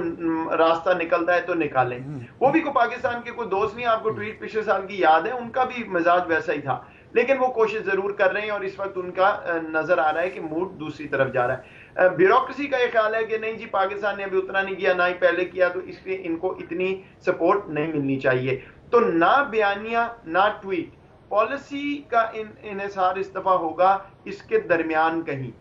रास्ता निकलता है तो निकालें। वो भी कोई पाकिस्तान के कोई दोस्त नहीं, आपको ट्वीट पिछले साल की याद है, उनका भी मिजाज वैसा ही था, लेकिन वो कोशिश जरूर कर रहे हैं और इस वक्त उनका नजर आ रहा है कि मूड दूसरी तरफ जा रहा है। ब्यूरोक्रेसी का ये ख्याल है कि नहीं जी पाकिस्तान ने अभी उतना नहीं किया, ना ही पहले किया, तो इसलिए इनको इतनी सपोर्ट नहीं मिलनी चाहिए। तो ना बयानिया ना ट्वीट, पॉलिसी का इन्हिसार इस दफा होगा इसके दरमियान कहीं।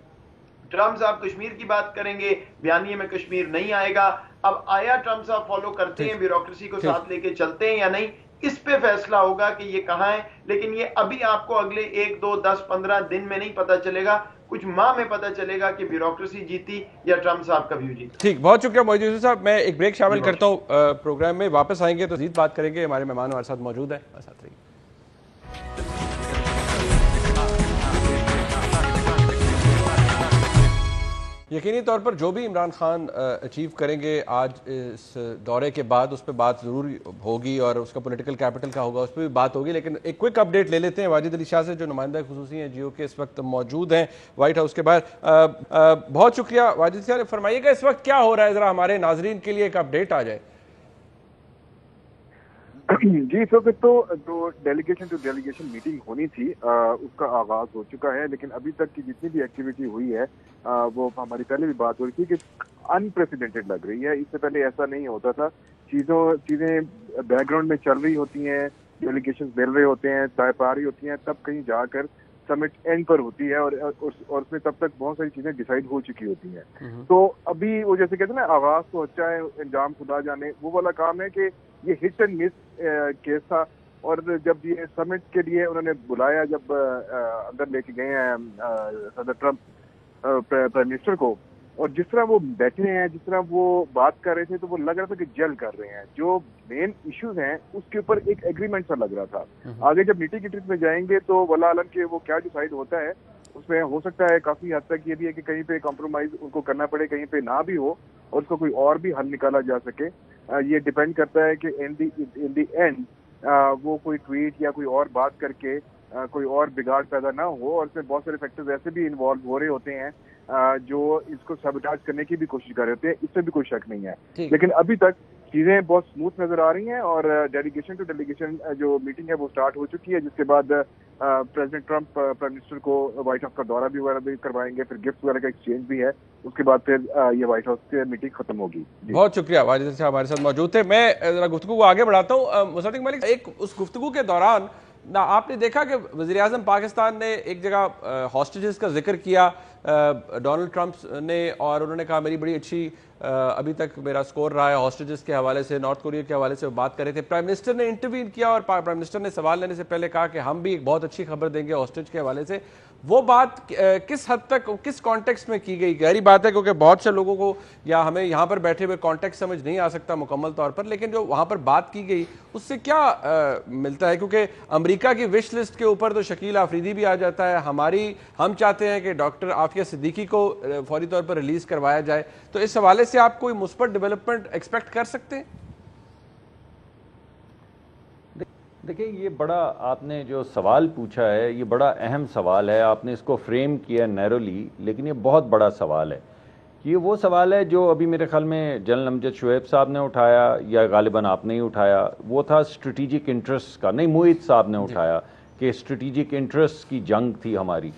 ट्रंप साहब कश्मीर की बात करेंगे, बयानिए में कश्मीर नहीं आएगा। अब आया ट्रंप साहब फॉलो करते हैं, ब्यूरोक्रेसी को साथ लेके चलते हैं या नहीं, इस पे फैसला होगा कि ये कहां है। लेकिन ये अभी आपको अगले 1, 2, 10, 15 दिन में नहीं पता चलेगा, कुछ माह में पता चलेगा कि ब्यूरोक्रेसी जीती या ट्रंप साहब का व्यू जीता। ठीक, बहुत शुक्रिया मोईद यूसुफ साहब। मैं एक ब्रेक शामिल करता हूँ प्रोग्राम में, वापस आएंगे तो जीत बात करेंगे। हमारे मेहमान हमारे साथ मौजूद है, साथ रहिए। यकीनी तौर पर जो भी इमरान खान अचीव करेंगे आज इस दौरे के बाद, उस पर बात ज़रूर होगी और उसका पॉलिटिकल कैपिटल का होगा, उस पर भी बात होगी। लेकिन एक क्विक अपडेट ले लेते हैं वाजिद अली शाह से, जो नुमाइंदा खुसूसी हैं जियो के, इस वक्त मौजूद हैं व्हाइट हाउस के बाहर। बहुत शुक्रिया वाजिद साहब, फरमाइएगा इस वक्त क्या हो रहा है, ज़रा हमारे नाजरीन के लिए एक अपडेट आ जाए। जी, इस वक्त तो जो डेलीगेशन टू डेलीगेशन मीटिंग होनी थी उसका आगाज हो चुका है, लेकिन अभी तक की जितनी भी एक्टिविटी हुई है वो हमारी पहले भी बात हो रही थी कि अनप्रेसिडेंटेड लग रही है। इससे पहले ऐसा नहीं होता था, चीजें बैकग्राउंड में चल रही होती हैं, डेलीगेशन मिल रहे होते हैं, तय पा रही होती हैं, तब कहीं जाकर समिट एंड पर होती है और उसमें तब तक बहुत सारी चीजें डिसाइड हो चुकी होती हैं। तो अभी वो जैसे कहते हैं ना, आगाज तो अच्छा है, अंजाम खुदा जाने, वो वाला काम है कि ये हिट एंड मिस केस था। और जब ये समिट के लिए उन्होंने बुलाया, जब अंदर लेके गए हैं सदर ट्रंप प्राइम मिनिस्टर को, और जिस तरह वो बैठे हैं, जिस तरह वो बात कर रहे थे, तो वो लग रहा था कि जल कर रहे हैं। जो मेन इश्यूज हैं उसके ऊपर एक एग्रीमेंट सा लग रहा था। आगे जब नीति गिटी में जाएंगे तो वल्लाह आलम के वो क्या डिसाइड होता है उसमें हो सकता है काफी हद तक ये भी है कि कहीं पे कॉम्प्रोमाइज उनको करना पड़े, कहीं पे ना भी हो और उसको कोई और भी हल निकाला जा सके। ये डिपेंड करता है कि इन दी एंड वो कोई ट्वीट या कोई और बात करके कोई और बिगाड़ पैदा ना हो। और इसमें बहुत सारे फैक्टर्स ऐसे भी इन्वॉल्व हो रहे होते हैं जो इसको सबटाज करने की भी कोशिश कर रहे होते हैं, इससे भी कोई शक नहीं है। लेकिन अभी तक चीजें बहुत स्मूथ नजर आ रही हैं और डेलीगेशन टू डेलीगेशन जो मीटिंग है वो स्टार्ट हो चुकी है, जिसके बाद प्रेसिडेंट ट्रंप प्राइम मिनिस्टर को व्हाइट हाउस का दौरा भी वगैरह भी करवाएंगे, फिर गिफ्ट वगैरह का एक्सचेंज भी है, उसके बाद फिर ये व्हाइट हाउस की मीटिंग खत्म होगी। बहुत शुक्रिया वाजिद साहब हमारे साथ मौजूद थे। मैं जरा गुफ्तगू को आगे बढ़ाता हूँ। मुसद्दिक मलिक, एक उस गुफ्तगू के दौरान ना आपने देखा कि वज़ीर आज़म पाकिस्तान ने एक जगह हॉस्टेजेस का जिक्र किया डोनाल्ड ट्रंप ने, और उन्होंने कहा मेरी बड़ी अच्छी अभी तक मेरा स्कोर रहा है हॉस्टेजेस के हवाले से, नॉर्थ कोरिया के हवाले से बात कर रहे थे। प्राइम मिनिस्टर ने इंटरव्यू किया और प्राइम मिनिस्टर ने सवाल लेने से पहले कहा कि हम भी एक बहुत अच्छी खबर देंगे हॉस्टेज के हवाले से। वो बात किस हद तक, किस कॉन्टेक्स्ट में की गई? गहरी बात है क्योंकि बहुत से लोगों को या हमें यहाँ पर बैठे हुए कॉन्टेक्स्ट समझ नहीं आ सकता मुकम्मल तौर पर, लेकिन जो वहाँ पर बात की गई उससे क्या मिलता है? क्योंकि अमेरिका की विश लिस्ट के ऊपर तो शकील आफरीदी भी आ जाता है। हम चाहते हैं कि डॉक्टर आफिया सिद्दीकी को फौरी तौर पर रिलीज करवाया जाए। तो इस हवाले से आप कोई मुस्बत डेवलपमेंट एक्सपेक्ट कर सकते हैं? देखिए, ये बड़ा आपने जो सवाल पूछा है ये बड़ा अहम सवाल है। आपने इसको फ्रेम किया नैरोली, लेकिन ये बहुत बड़ा सवाल है। ये वो सवाल है जो अभी मेरे ख्याल में जनरल अमजद शुएब साहब ने उठाया या गालिबन आपने ही उठाया। वो था स्ट्रेटेजिक इंटरेस्ट का, नहीं मोहित साहब ने उठाया कि स्ट्रेटेजिक इंटरेस्ट की जंग थी हमारी।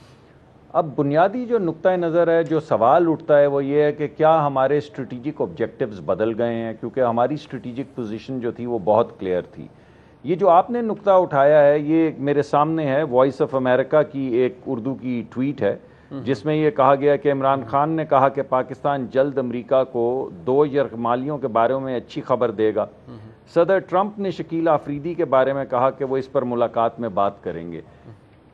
अब बुनियादी जो नुक्ता नज़र है, जो सवाल उठता है वो ये है कि क्या हमारे स्ट्रेटेजिक ऑब्जेक्टिव्स बदल गए हैं, क्योंकि हमारी स्ट्रेटेजिक पोजीशन जो थी वो बहुत क्लियर थी। ये जो आपने नुक्ता उठाया है ये मेरे सामने है, वॉइस ऑफ अमेरिका की एक उर्दू की ट्वीट है जिसमें ये कहा गया कि इमरान खान ने कहा कि पाकिस्तान जल्द अमेरिका को 2 यरगमालियों के बारे में अच्छी खबर देगा। सदर ट्रंप ने शकील आफरीदी के बारे में कहा कि वो इस पर मुलाकात में बात करेंगे।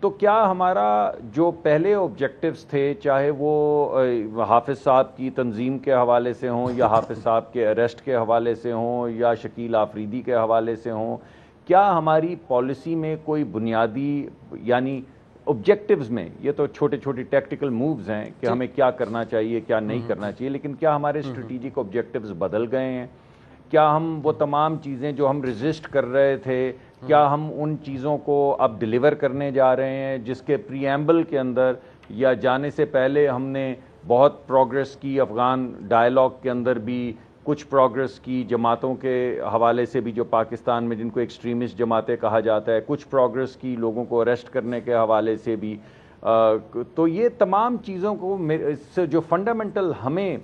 तो क्या हमारा जो पहले ऑब्जेक्टिव्स थे, चाहे वो हाफिज साहब की तंजीम के हवाले से हों या हाफिज साहब के अरेस्ट के हवाले से हों या शकील आफरीदी के हवाले से हों, क्या हमारी पॉलिसी में कोई बुनियादी यानी ऑब्जेक्टिव्स में, ये तो छोटे छोटे टैक्टिकल मूव्स हैं कि हमें क्या करना चाहिए क्या नहीं करना चाहिए, लेकिन क्या हमारे स्ट्रेटेजिक ऑब्जेक्टिव्स बदल गए हैं? क्या हम वो तमाम चीज़ें जो हम रेजिस्ट कर रहे थे, क्या हम उन चीज़ों को अब डिलीवर करने जा रहे हैं जिसके प्रीएम्बल के अंदर या जाने से पहले हमने बहुत प्रोग्रेस की, अफ़गान डायलॉग के अंदर भी कुछ प्रोग्रेस की, जमातों के हवाले से भी जो पाकिस्तान में जिनको एक्सट्रीमिस्ट जमातें कहा जाता है, कुछ प्रोग्रेस की लोगों को अरेस्ट करने के हवाले से भी। तो ये तमाम चीज़ों को इससे जो फंडामेंटल हमें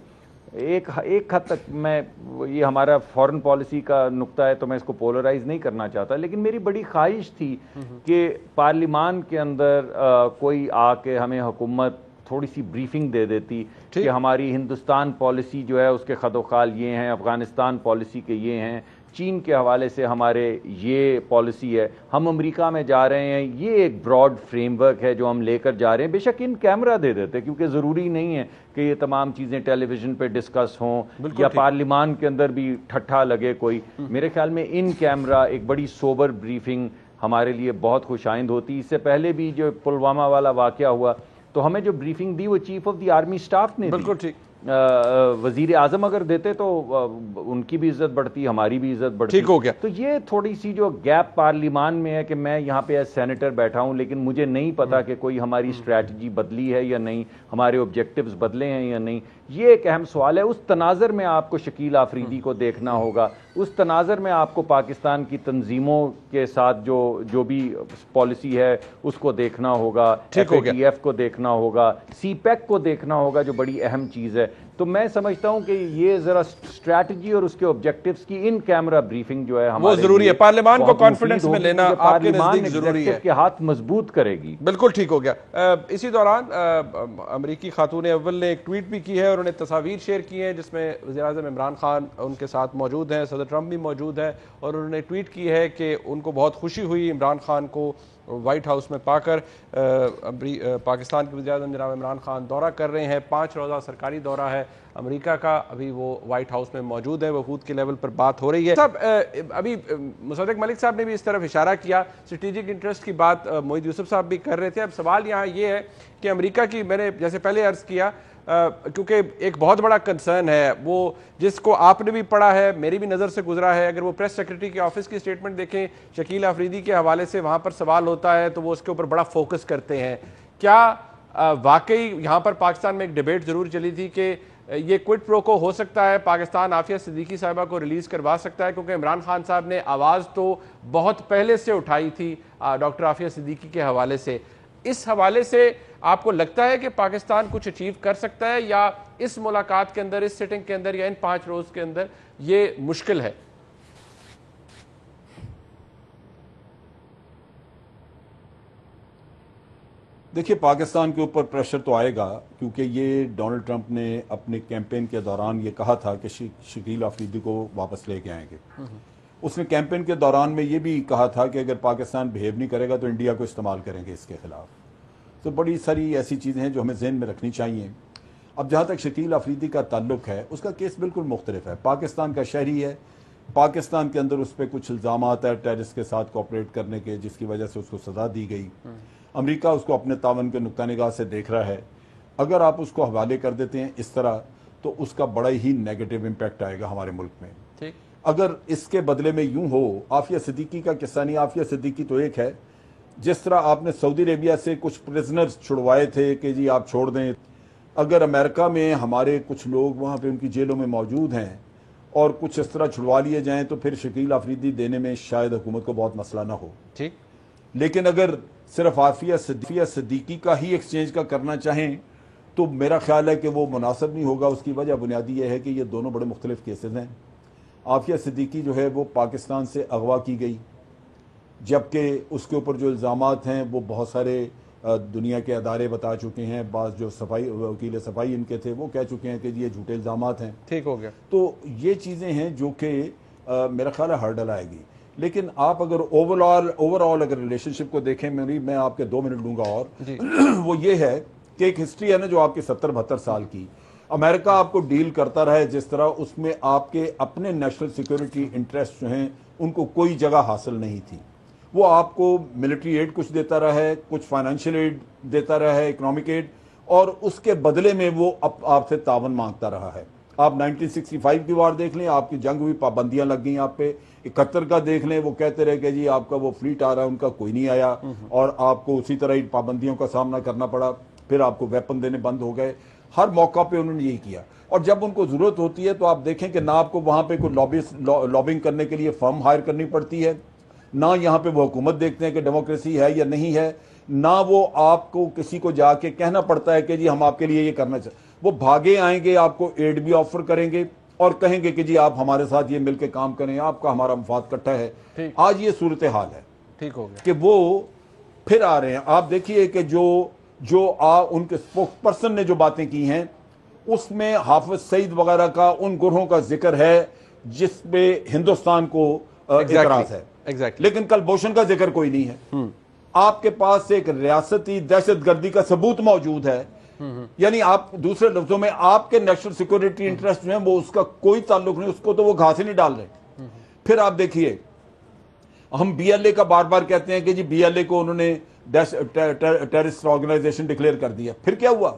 एक हद तक, मैं ये हमारा फॉरेन पॉलिसी का नुक्ता है तो मैं इसको पोलराइज नहीं करना चाहता, लेकिन मेरी बड़ी ख्वाहिश थी कि पार्लियामान के अंदर कोई आके हमें हुकूमत थोड़ी सी ब्रीफिंग दे देती कि हमारी हिंदुस्तान पॉलिसी जो है उसके खदोखाल ये हैं, अफगानिस्तान पॉलिसी के ये हैं, चीन के हवाले से हमारे ये पॉलिसी है, हम अमेरिका में जा रहे हैं, ये एक ब्रॉड फ्रेमवर्क है जो हम लेकर जा रहे हैं। बेशक इन कैमरा दे देते क्योंकि ज़रूरी नहीं है कि ये तमाम चीज़ें टेलीविज़न पे डिस्कस हों या पार्लियामान के अंदर भी ठट्ठा लगे कोई। मेरे ख्याल में इन कैमरा एक बड़ी सोबर ब्रीफिंग हमारे लिए बहुत खुशाइंद होती। इससे पहले भी जो पुलवामा वाला वाक़या हुआ तो हमें जो ब्रीफिंग दी वो chief of the army staff ने बिल्कुल ठीक। वजीर आजम अगर देते तो उनकी भी इज्जत बढ़ती, हमारी भी इज्जत बढ़ती। ठीक हो गया। तो ये थोड़ी सी जो गैप पार्लियामान में है कि मैं यहाँ पे एज सेनेटर बैठा हूँ लेकिन मुझे नहीं पता कि कोई हमारी स्ट्रैटेजी बदली है या नहीं, हमारे ऑब्जेक्टिव्स बदले हैं या नहीं, ये एक अहम सवाल है। उस तनाजर में आपको शकील आफरीदी को देखना होगा, उस तनाजर में आपको पाकिस्तान की तंजीमों के साथ जो भी पॉलिसी है उसको देखना होगा, FATF को देखना होगा, CPEC को देखना होगा जो बड़ी अहम चीज़ है। तो मैं समझता हूं कि ये जरा स्ट्रैटेजी और उसके ऑब्जेक्टिव्स की इन कैमरा ब्रीफिंग जो है वो जरूरी है, पार्लियामान को कॉन्फिडेंस में लेना आपके नजदीक जरूरी है, के हाथ मजबूत करेगी। बिल्कुल ठीक हो गया। इसी दौरान अमरीकी खातून अव्वल ने एक ट्वीट भी की है और उन्हें तस्वीर शेयर की है जिसमें वज़ीर-ए-आज़म इमरान खान उनके साथ मौजूद हैं, सदर ट्रंप भी मौजूद है, और उन्होंने ट्वीट की है कि उनको बहुत खुशी हुई इमरान खान को व्हाइट हाउस में पाकर। पाकिस्तान के वज़ीर-ए-आज़म जनाब इमरान खान दौरा कर रहे हैं, 5 रोज़ा सरकारी दौरा है अमेरिका का। अभी वो वाइट हाउस में मौजूद है, वफूद के लेवल पर बात हो रही है। साहब, अभी मुसद्दिक मलिक साहब ने भी इस तरफ इशारा किया, स्ट्रेटेजिक इंटरेस्ट की बात मोहित यूसुफ साहब भी कर रहे थे। अब सवाल यहाँ ये है कि अमेरिका की, मैंने जैसे पहले अर्ज किया, क्योंकि एक बहुत बड़ा कंसर्न है वो जिसको आपने भी पढ़ा है, मेरी भी नज़र से गुजरा है। अगर वो प्रेस सेक्रेटरी के ऑफिस की स्टेटमेंट देखें शकील अफरीदी के हवाले से, वहाँ पर सवाल होता है तो वो उसके ऊपर बड़ा फोकस करते हैं। क्या वाकई यहाँ पर पाकिस्तान में एक डिबेट ज़रूर चली थी कि ये क्विड प्रो को हो सकता है, पाकिस्तान आफिया सिद्दीकी साहिबा को रिलीज़ करवा सकता है, क्योंकि इमरान खान साहब ने आवाज़ तो बहुत पहले से उठाई थी डॉक्टर आफिया सिद्दीकी के हवाले से। इस हवाले से आपको लगता है कि पाकिस्तान कुछ अचीव कर सकता है, या इस मुलाकात के अंदर, इस सिटिंग के अंदर, या इन 5 रोज के अंदर ये मुश्किल है? देखिए, पाकिस्तान के ऊपर प्रेशर तो आएगा, क्योंकि ये डोनाल्ड ट्रंप ने अपने कैंपेन के दौरान ये कहा था कि शकील अफरीदी को वापस लेके आएंगे। उसने कैंपेन के दौरान में ये भी कहा था कि अगर पाकिस्तान बिहेव नहीं करेगा तो इंडिया को इस्तेमाल करेंगे इसके खिलाफ। तो बड़ी सारी ऐसी चीज़ें हैं जो हमें जहन में रखनी चाहिए। अब जहाँ तक शकील अफरीदी का ताल्लुक है, उसका केस बिल्कुल मुख्तलिफ है। पाकिस्तान का शहरी है, पाकिस्तान के अंदर उस पर कुछ इल्ज़ामात है टेररिस्ट के साथ कोऑपरेट करने के, जिसकी वजह से उसको सज़ा दी गई। अमेरिका उसको अपने तावन के नुक्ता निगाह से देख रहा है। अगर आप उसको हवाले कर देते हैं इस तरह, तो उसका बड़ा ही नेगेटिव इम्पैक्ट आएगा हमारे मुल्क में। ठीक, अगर इसके बदले में यूं हो, आफिया सिद्दीकी का किस्सा नहीं, आफिया सिद्दीकी तो एक है, जिस तरह आपने सऊदी अरेबिया से कुछ प्रिजनर्स छुड़वाए थे कि जी आप छोड़ दें, अगर अमेरिका में हमारे कुछ लोग वहाँ पे उनकी जेलों में मौजूद हैं और कुछ इस तरह छुड़वा लिए जाएं, तो फिर शकील अफरीदी देने में शायद हुकूमत को बहुत मसला ना हो। ठीक, लेकिन अगर सिर्फ आफिया सिद्दीकी का ही एक्सचेंज का करना चाहें तो मेरा ख्याल है कि वो मुनासिब नहीं होगा। उसकी वजह बुनियादी यह है कि ये दोनों बड़े मुख्तलिफ केसेस हैं। आफिया सिद्दीकी जो है वो पाकिस्तान से अगवा की गई, जबकि उसके ऊपर जो इल्ज़ामात हैं वो बहुत सारे दुनिया के अदारे बता चुके हैं। बाज़ जो वकील सफाई इनके थे वो कह चुके हैं कि ये झूठे इल्ज़ामात हैं। ठीक हो गया। तो ये चीज़ें हैं जो कि मेरा ख्याल है हर्डल आएगी। लेकिन आप अगर ओवरऑल अगर रिलेशनशिप को देखें, मैं आपके 2 मिनट दूंगा और वो ये है कि एक हिस्ट्री है ना जो आपकी 70-72 साल की, अमेरिका आपको डील करता रहा है जिस तरह, उसमें आपके अपने नेशनल सिक्योरिटी इंटरेस्ट जो हैं उनको कोई जगह हासिल नहीं थी। वो आपको मिलिट्री एड कुछ देता रहा है, कुछ फाइनेंशियल एड देता रहा है, इकोनॉमिक एड, और उसके बदले में वो आपसे तावन मांगता रहा है। आप 1965 की वार देख लें, आपकी जंग हुई, पाबंदियां लग गई आप पे। 71 का देख लें, वो कहते रहे कि जी आपका वो फ्लीट आ रहा है, उनका कोई नहीं आया, और आपको उसी तरह ही पाबंदियों का सामना करना पड़ा। फिर आपको वेपन देने बंद हो गए। हर मौका पे उन्होंने यही किया। और जब उनको जरूरत होती है तो आप देखें कि ना आपको वहां पे कोई लॉबिंग करने के लिए फर्म हायर करनी पड़ती है, ना यहाँ पे वो हुकूमत देखते हैं कि डेमोक्रेसी है या नहीं है, ना वो आपको किसी को जाके कहना पड़ता है कि जी हम आपके लिए ये करना चाहिए। वो भागे आएंगे, आपको एड भी ऑफर करेंगे और कहेंगे कि जी आप हमारे साथ ये मिलकर काम करें, आपका हमारा मफाद इकट्ठा है। आज ये सूरत हाल है। ठीक हो गया कि वो फिर आ रहे हैं। आप देखिए कि जो उनके स्पोक्स पर्सन ने जो बातें की हैं उसमें हाफिज सईद वगैरह का, उन गुरों का जिक्र है जिसपे हिंदुस्तान को एतराज है। लेकिन कलभूषण का जिक्र कोई नहीं है। आपके पास एक रियासती दहशतगर्दी का सबूत मौजूद है। यानी आप दूसरे लफ्जों में आपके नेशनल सिक्योरिटी इंटरेस्ट जो है वो उसका कोई ताल्लुक नहीं, उसको तो वो घास ही नहीं डाल रहे। फिर आप देखिए, हम बीएलए का बार बार कहते हैं कि जी बीएलए को उन्होंने टेररिस्ट ऑर्गेनाइजेशन डिक्लेयर कर दिया। फिर क्या हुआ?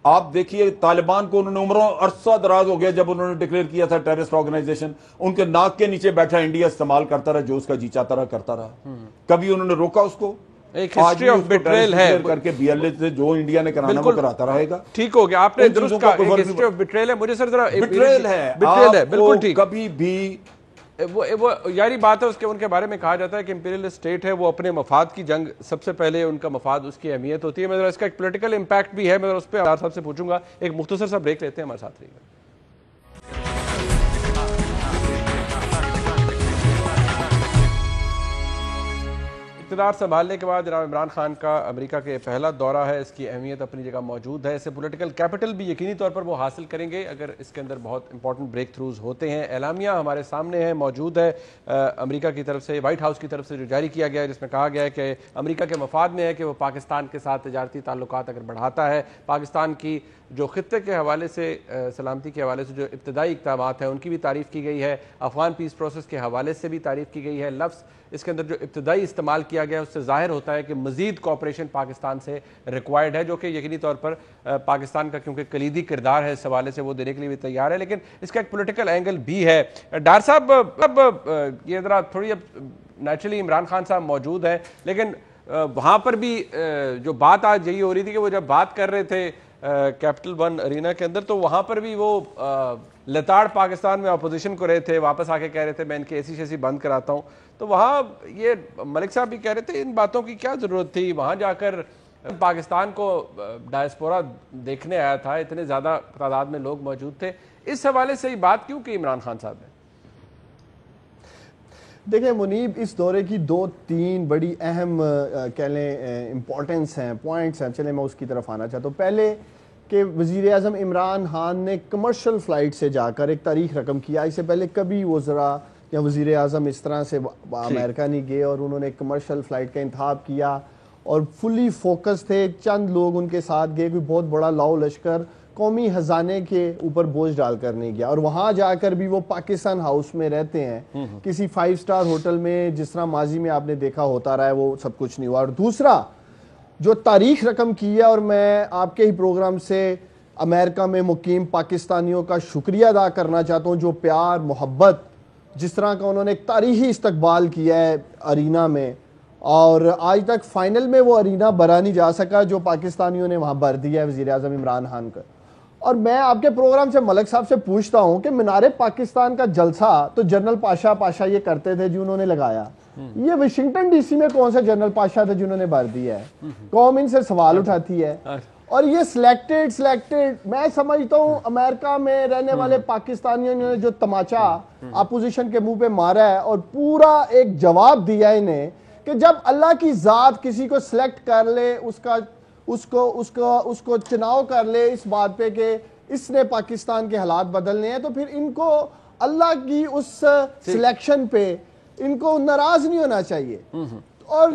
आप देखिए, तालिबान को उन्होंने उम्रों अरसा दराज हो गया जब उन्होंने डिक्लेयर किया था टेररिस्ट ऑर्गेनाइजेशन, उनके नाक के नीचे बैठा इंडिया इस्तेमाल करता रहा, जो उसका जी चाहता रहा करता रहा। कभी उन्होंने रोका उसको? एक हिस्ट्री ऑफ बिट्रेयल है करके बीएलए से जो इंडिया ने कराना वो कराता रहेगा। ठीक हो गया, आपने दुरुस्त कहा, एक हिस्ट्री ऑफ बिट्रेयल है। मुझे सर जरा बिट्रेयल है, बिल्कुल ठीक। कभी भी वो यारी बात है, उसके उनके बारे में कहा जाता है कि इंपीरियल स्टेट है, वो अपने मफाद की जंग, सबसे पहले उनका मफाद, उसकी अहमियत होती है। मैं इसका एक पॉलिटिकल इंपैक्ट भी है, मैं उस पर साहब से पूछूंगा। एक मुख्तसर सा ब्रेक लेते हैं, हमारे साथ रहिएगा। इक़्तिदार संभालने के बाद जनाब इमरान खान का अमेरिका के पहला दौरा है, इसकी अहमियत अपनी जगह मौजूद है। इसे पॉलिटिकल कैपिटल भी यकीनी तौर पर वो हासिल करेंगे अगर इसके अंदर बहुत इंपॉर्टेंट ब्रेक थ्रूज होते हैं। एलामिया हमारे सामने है, मौजूद है अमेरिका की तरफ से, वाइट हाउस की तरफ से जो जारी किया गया है, जिसमें कहा गया है कि अमेरिका के मफाद में है कि वो पाकिस्तान के साथ तजारती ताल्लुकात अगर बढ़ाता है, पाकिस्तान की जो खित्ते के हवाले से सलामती के हवाले से जो इब्तदाई इक़दामात हैं उनकी भी तारीफ़ की गई है, अफगान पीस प्रोसेस के हवाले से भी तारीफ़ की गई है। लफ्ज़ इसके अंदर जो इब्तदाई इस्तेमाल किया गया है उससे ज़ाहिर होता है कि मज़ीद कोऑपरेशन पाकिस्तान से रिक्वायर्ड है, जो कि यकीनी तौर पर पाकिस्तान का क्योंकि कलीदी किरदार है इस हवाले से वो देने के लिए भी तैयार है। लेकिन इसका एक पोलिटिकल एंगल भी है। डार साहब, अब ये ज़रा थोड़ी अब नेचुरली इमरान खान साहब मौजूद हैं, लेकिन वहाँ पर भी जो बात आज यही हो रही थी कि वो जब बात कर रहे थे कैपिटल वन अरीना के अंदर, तो वहां पर भी वो लताड़ पाकिस्तान में अपोजिशन को रहे थे, वापस आके कह रहे थे मैं इनके एसी शेसी बंद कराता हूं। तो वहां ये मलिक साहब भी कह रहे थे इन बातों की क्या जरूरत थी, वहां जाकर पाकिस्तान को डायस्पोरा देखने आया था, इतने ज्यादा तादाद में लोग मौजूद थे, इस हवाले से ही बात क्यों की इमरान खान साहब ने? देखिए मुनीब, इस दौरे की 2-3 बड़ी अहम कह लें इम्पॉर्टेंस हैं, पॉइंट्स हैं। चले मैं उसकी तरफ आना चाहता हूँ। पहले कि वज़ीर-ए-आज़म इमरान खान ने कमर्शियल फ़्लाइट से जाकर एक तारीख रकम किया। इससे पहले कभी वज़रा या वज़ीर-ए-आज़म इस तरह से अमेरिका नहीं गए और उन्होंने एक कमर्शियल फ़्लाइट का इंतखाब किया और फुली फोकस थे। चंद लोग उनके साथ गए, कोई बहुत बड़ा लाओ लश्कर कौमी खजाने के ऊपर बोझ डालकर नहीं गया। और वहां जाकर भी वो पाकिस्तान हाउस में रहते हैं, किसी 5 स्टार होटल में, जिस तरह माजी में आपने देखा होता रहा है, वो सब कुछ नहीं हुआ। और दूसरा जो तारीख रकम की है, और मैं आपके ही प्रोग्राम से अमेरिका में मुकीम पाकिस्तानियों का शुक्रिया अदा करना चाहता हूँ, जो प्यार मोहब्बत जिस तरह का उन्होंने एक तारीखी इस्तकबाल किया है अरीना में, और आज तक फाइनल में वो अरीना भरा नहीं जा सका जो पाकिस्तानियों ने वहां भर दिया है वज़ीर-ए-आज़म इमरान खान का। और मैं आपके प्रोग्राम से मलिक साहब से पूछता हूं कि मीनारे पाकिस्तान का जलसा तो जनरल पाशा ये करते थे जिन्होंने लगाया, ये वाशिंगटन डीसी में कौन सा जनरल पाशा थे जिन्होंने भर दिया है? कौम इनसे सवाल उठाती है। और ये सिलेक्टेड मैं समझता हूं अमेरिका में रहने वाले पाकिस्तानियों ने जो तमाचा अपोजिशन के मुंह पे मारा है और पूरा एक जवाब दिया इन्हें कि जब अल्लाह की जात किसी को सिलेक्ट कर ले, उसको चुनाव कर ले इस बात पे कि इसने पाकिस्तान के हालात बदलने हैं, तो फिर इनको अल्लाह की उस सिलेक्शन पे इनको नाराज नहीं होना चाहिए। और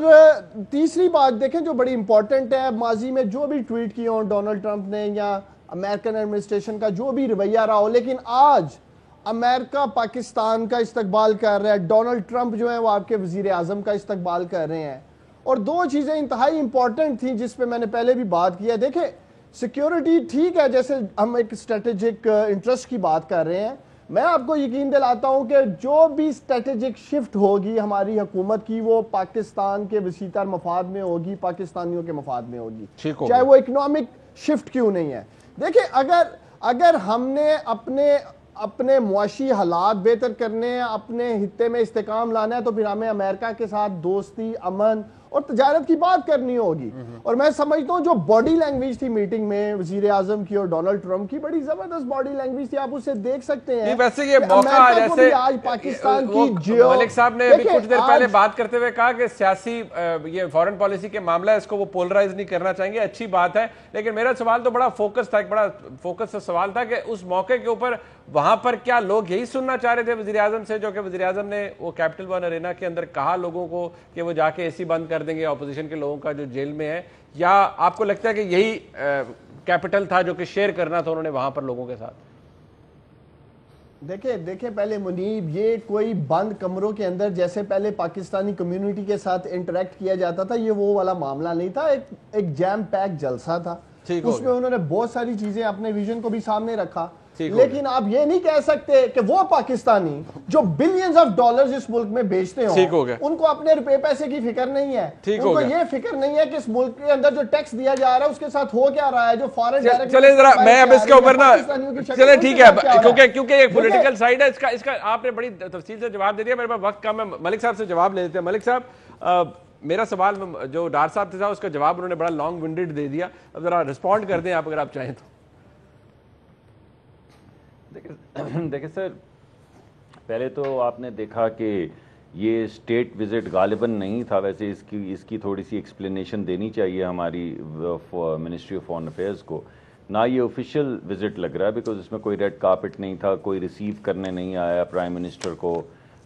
तीसरी बात देखें जो बड़ी इंपॉर्टेंट है, माजी में जो भी ट्वीट किए हों डोनाल्ड ट्रंप ने या अमेरिकन एडमिनिस्ट्रेशन का जो भी रवैया रहा हो, लेकिन आज अमेरिका पाकिस्तान का इस्तकबाल कर रहा है, डोनाल्ड ट्रंप जो है वो आपके वज़ीर-ए-आज़म का इस्तकबाल कर रहे हैं। और 2 चीजें इंतहाई इंपॉर्टेंट थी जिस पे मैंने पहले भी बात की है। देखें, सिक्योरिटी ठीक है, जैसे हम एक स्ट्रेटेजिक इंटरेस्ट की बात कर रहे हैं, मैं आपको यकीन दिलाता हूं कि जो भी स्ट्रेटेजिक शिफ्ट होगी हमारी हुकूमत की, वो पाकिस्तान के वसीतर मफाद में होगी, पाकिस्तानियों के मफाद में होगी, चाहे वो इकोनॉमिक शिफ्ट क्यों नहीं है। देखिए, अगर हमने अपने मुआशी हालात बेहतर करने हैं, अपने हित्ते में इस्तेकाम लाना है, तो फिर हमें अमेरिका के साथ दोस्ती, अमन और तजारत की बात करनी होगी। और मैं समझता हूं जो बॉडी लैंग्वेज थी मीटिंग में वज़ीर-ए-आज़म की और डोनाल्ड ट्रंप की, बड़ी जबरदस्त बॉडी लैंग्वेज थी, आप उसे देख सकते हैं। वैसे ये मौका जैसे आज पाकिस्तान की जियो मलिक साहब ने अभी कुछ देर पहले बात करते हुए कहा कि सियासी ये फॉरेन पॉलिसी के मामला है, इसको वो पोलराइज नहीं करना चाहेंगे, अच्छी बात है। लेकिन मेरा सवाल तो बड़ा फोकस था, एक बड़ा फोकस से सवाल था कि उस मौके के ऊपर वहां पर क्या लोग यही सुनना चाह रहे थे वज़ीर-ए-आज़म से, जो कि वज़ीर-ए-आज़म ने वो कैपिटल वन अरीना के अंदर कहा लोगों को कि वो जाके एसी बंद कर देंगे अपोजिशन के लोगों का जो जेल में है, या आपको लगता है कि यही कैपिटल था जो कि शेयर करना था उन्होंने वहां पर लोगों के साथ? देखिए पहले मुनीब, ये कोई बंद कमरों के अंदर जैसे पहले पाकिस्तानी कम्युनिटी के साथ इंटरेक्ट किया जाता था, ये वो वाला मामला नहीं था। एक जैम पैक जलसा था, उसमें उन्होंने बहुत सारी चीजें अपने विजन को भी सामने रखा। लेकिन आप ये नहीं कह सकते कि वो पाकिस्तानी जो बिलियंस ऑफ डॉलर्स इस मुल्क में बेचते हो उनको अपने रुपए पैसे की फिक्र नहीं है, उनको ये फिक्र नहीं है कि इस मुल्क के अंदर जो टैक्स दिया जा रहा है उसके साथ हो क्या रहा है, जो फॉरेन डायरेक्ट। चले जरा मैं अब इसके ऊपर ना, चले ठीक है, क्योंकि एक पॉलिटिकल साइड है इसका आपने बड़ी तफसील से जवाब दे दिया, मेरे पास वक्त कम है। मलिक साहब से जवाब ले लेते हैं। मलिक साहब, मेरा सवाल जो डार साहब से था उसका जवाब उन्होंने बड़ा लॉन्ग विंडेड दे दिया, अब जरा रिस्पॉन्ड कर दें आप अगर आप चाहें तो। देखिए सर, पहले तो आपने देखा कि ये स्टेट विजिट गालिबन नहीं था, वैसे इसकी थोड़ी सी एक्सप्लेनेशन देनी चाहिए हमारी मिनिस्ट्री ऑफ फॉरेन अफेयर्स को। ना ये ऑफिशियल विजिट लग रहा है बिकॉज इसमें कोई रेड कार्पेट नहीं था, कोई रिसीव करने नहीं आया प्राइम मिनिस्टर को,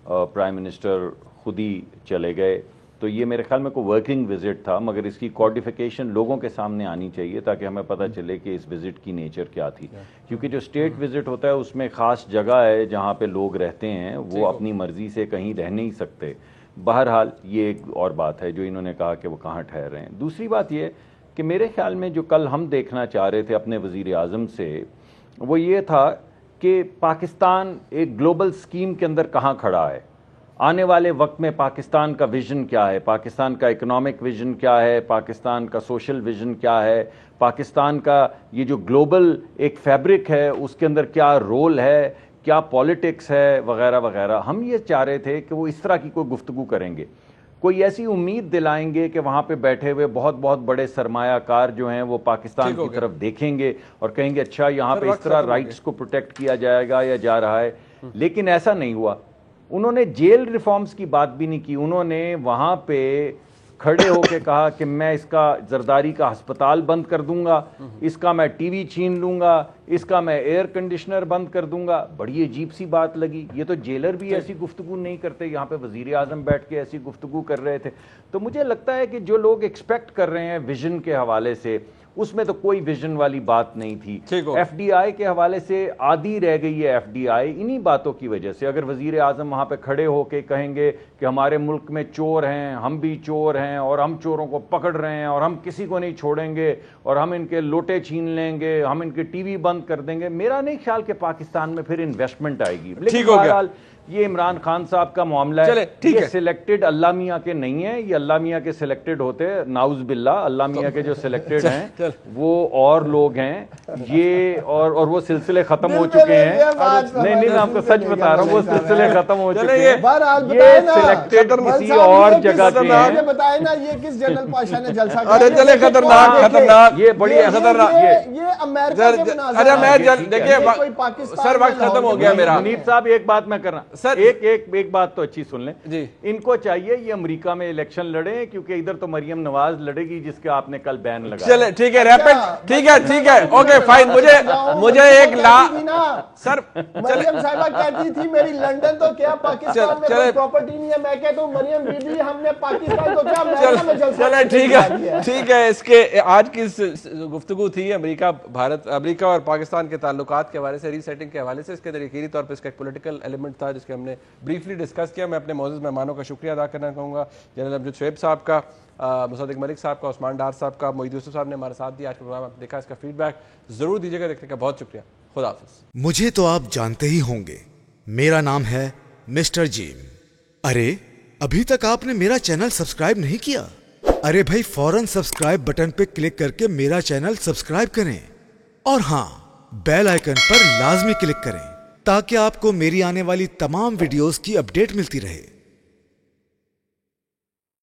प्राइम मिनिस्टर खुद ही चले गए। तो ये मेरे ख्याल में कोई वर्किंग विजिट था, मगर इसकी कॉडिफिकेशन लोगों के सामने आनी चाहिए ताकि हमें पता चले कि इस विजिट की नेचर क्या थी। क्योंकि जो स्टेट विजिट होता है उसमें ख़ास जगह है जहाँ पे लोग रहते हैं, वो अपनी मर्जी से कहीं रह नहीं सकते। बहरहाल ये एक और बात है जो इन्होंने कहा कि वो कहाँ ठहर रहे हैं। दूसरी बात ये कि मेरे ख्याल में जो कल हम देखना चाह रहे थे अपने वज़ीर आज़म से, वो ये था कि पाकिस्तान एक ग्लोबल स्कीम के अंदर कहाँ खड़ा है, आने वाले वक्त में पाकिस्तान का विजन क्या है, पाकिस्तान का इकोनॉमिक विजन क्या है, पाकिस्तान का सोशल विजन क्या है, पाकिस्तान का ये जो ग्लोबल एक फैब्रिक है उसके अंदर क्या रोल है, क्या पॉलिटिक्स है, वगैरह वगैरह। हम ये चाह रहे थे कि वो इस तरह की कोई गुफ्तगू करेंगे, कोई ऐसी उम्मीद दिलाएंगे कि वहाँ पे बैठे हुए बहुत बहुत बड़े सरमायाकार जो हैं वो पाकिस्तान की तरफ देखेंगे और कहेंगे अच्छा यहाँ पे इस तरह राइट्स को प्रोटेक्ट किया जाएगा या जा रहा है। लेकिन ऐसा नहीं हुआ। उन्होंने जेल रिफॉर्म्स की बात भी नहीं की। उन्होंने वहाँ पे खड़े होकर कहा कि मैं इसका जरदारी का अस्पताल बंद कर दूंगा, इसका मैं टीवी छीन लूंगा, इसका मैं एयर कंडीशनर बंद कर दूंगा। बड़ी अजीब सी बात लगी। ये तो जेलर भी ऐसी गुफ्तगू नहीं करते, यहाँ पे वजीर आजम बैठ के ऐसी गुफ्तगू कर रहे थे। तो मुझे लगता है कि जो लोग एक्सपेक्ट कर रहे हैं विजन के हवाले से, उसमें तो कोई विजन वाली बात नहीं थी। एफडीआई के हवाले से आदी रह गई है एफडीआई इन्हीं बातों की वजह से। अगर वजीर आजम वहां पे खड़े होके कहेंगे कि हमारे मुल्क में चोर हैं, हम भी चोर हैं और हम चोरों को पकड़ रहे हैं और हम किसी को नहीं छोड़ेंगे और हम इनके लोटे छीन लेंगे, हम इनके टीवी बंद कर देंगे, मेरा नहीं ख्याल कि पाकिस्तान में फिर इन्वेस्टमेंट आएगी। लेकिन बहरहाल ये इमरान खान साहब का मामला है। ये सिलेक्टेड अल्लाह मियाँ के नहीं है, ये अल्लाह मियाँ के सिलेक्टेड होते, नाउज बिल्ला, अल्लाह मियाँ के जो सिलेक्टेड हैं वो और लोग हैं ये, और वो सिलसिले खत्म हो चुके हैं। नहीं नहीं, मैं आपको सच बता रहा हूँ, वो सिलसिले खत्म हो चुके हैं। ये सिलेक्टेड किसी और जगह के हैं। बताए ना ये किस जनरल पाशा ने जलसा किया। अरे चले, खतरनाक खतरनाक, ये बड़ी खतरनाक। ये अमेरिका के मुनाज़िर। अरे मैं देखिए सर वक्त खत्म हो गया मेरा। मुनीर साहब एक बात मैं करना सर, एक बात तो अच्छी सुन लें जी। इनको चाहिए ये अमेरिका में इलेक्शन लड़े, क्योंकि इधर तो मरियम नवाज लड़ेगी जिसके आपने कल बैन लगाया। चले ठीक है, रैपिड, ठीक है, ओके फाइन। मुझे एक सर मरियम साहिबा कहती थी मेरी लंदन तो क्या पाकिस्तान में कोई प्रॉपर्टी नहीं है, मैं कहता हूं मरियम बीबी हमने पाकिस्तान तो क्या अमेरिका में जलसा। चले ठीक है। इसके आज की गुफ्तगू थी अमेरिका और पाकिस्तान के ताल्लुकात के हवाले से, रीसेटिंग के हवाले से। इसके अंदर यकीनी तौर पर इसका एक पॉलिटिकल एलिमेंट था जिसके हमने ब्रीफली डिस्कस किया। मैं अपने मौजूद मेहमानों का शुक्रिया अदा करना चाहूँगा, जनरल अमजद शुएब साहब का, मुसद्दिक मलिक साहब का, उस्मान डार साहब का, मोईद यूसुफ साहब ने हमारा साथ दिया। आज का प्रोग्राम देखा, इसका फीडबैक जरूर दीजिएगा। देखने का बहुत शुक्रिया। खुदा हाफिज़। मुझे तो आप जानते ही होंगे, मेरा नाम है मिस्टर जीम। अरे अभी तक आपने मेरा चैनल सब्सक्राइब नहीं किया? अरे भाई फौरन सब्सक्राइब बटन पे क्लिक करके मेरा चैनल सब्सक्राइब करें और हाँ, बेल आइकन पर लाजमी क्लिक करें ताकि आपको मेरी आने वाली तमाम वीडियोस की अपडेट मिलती रहे।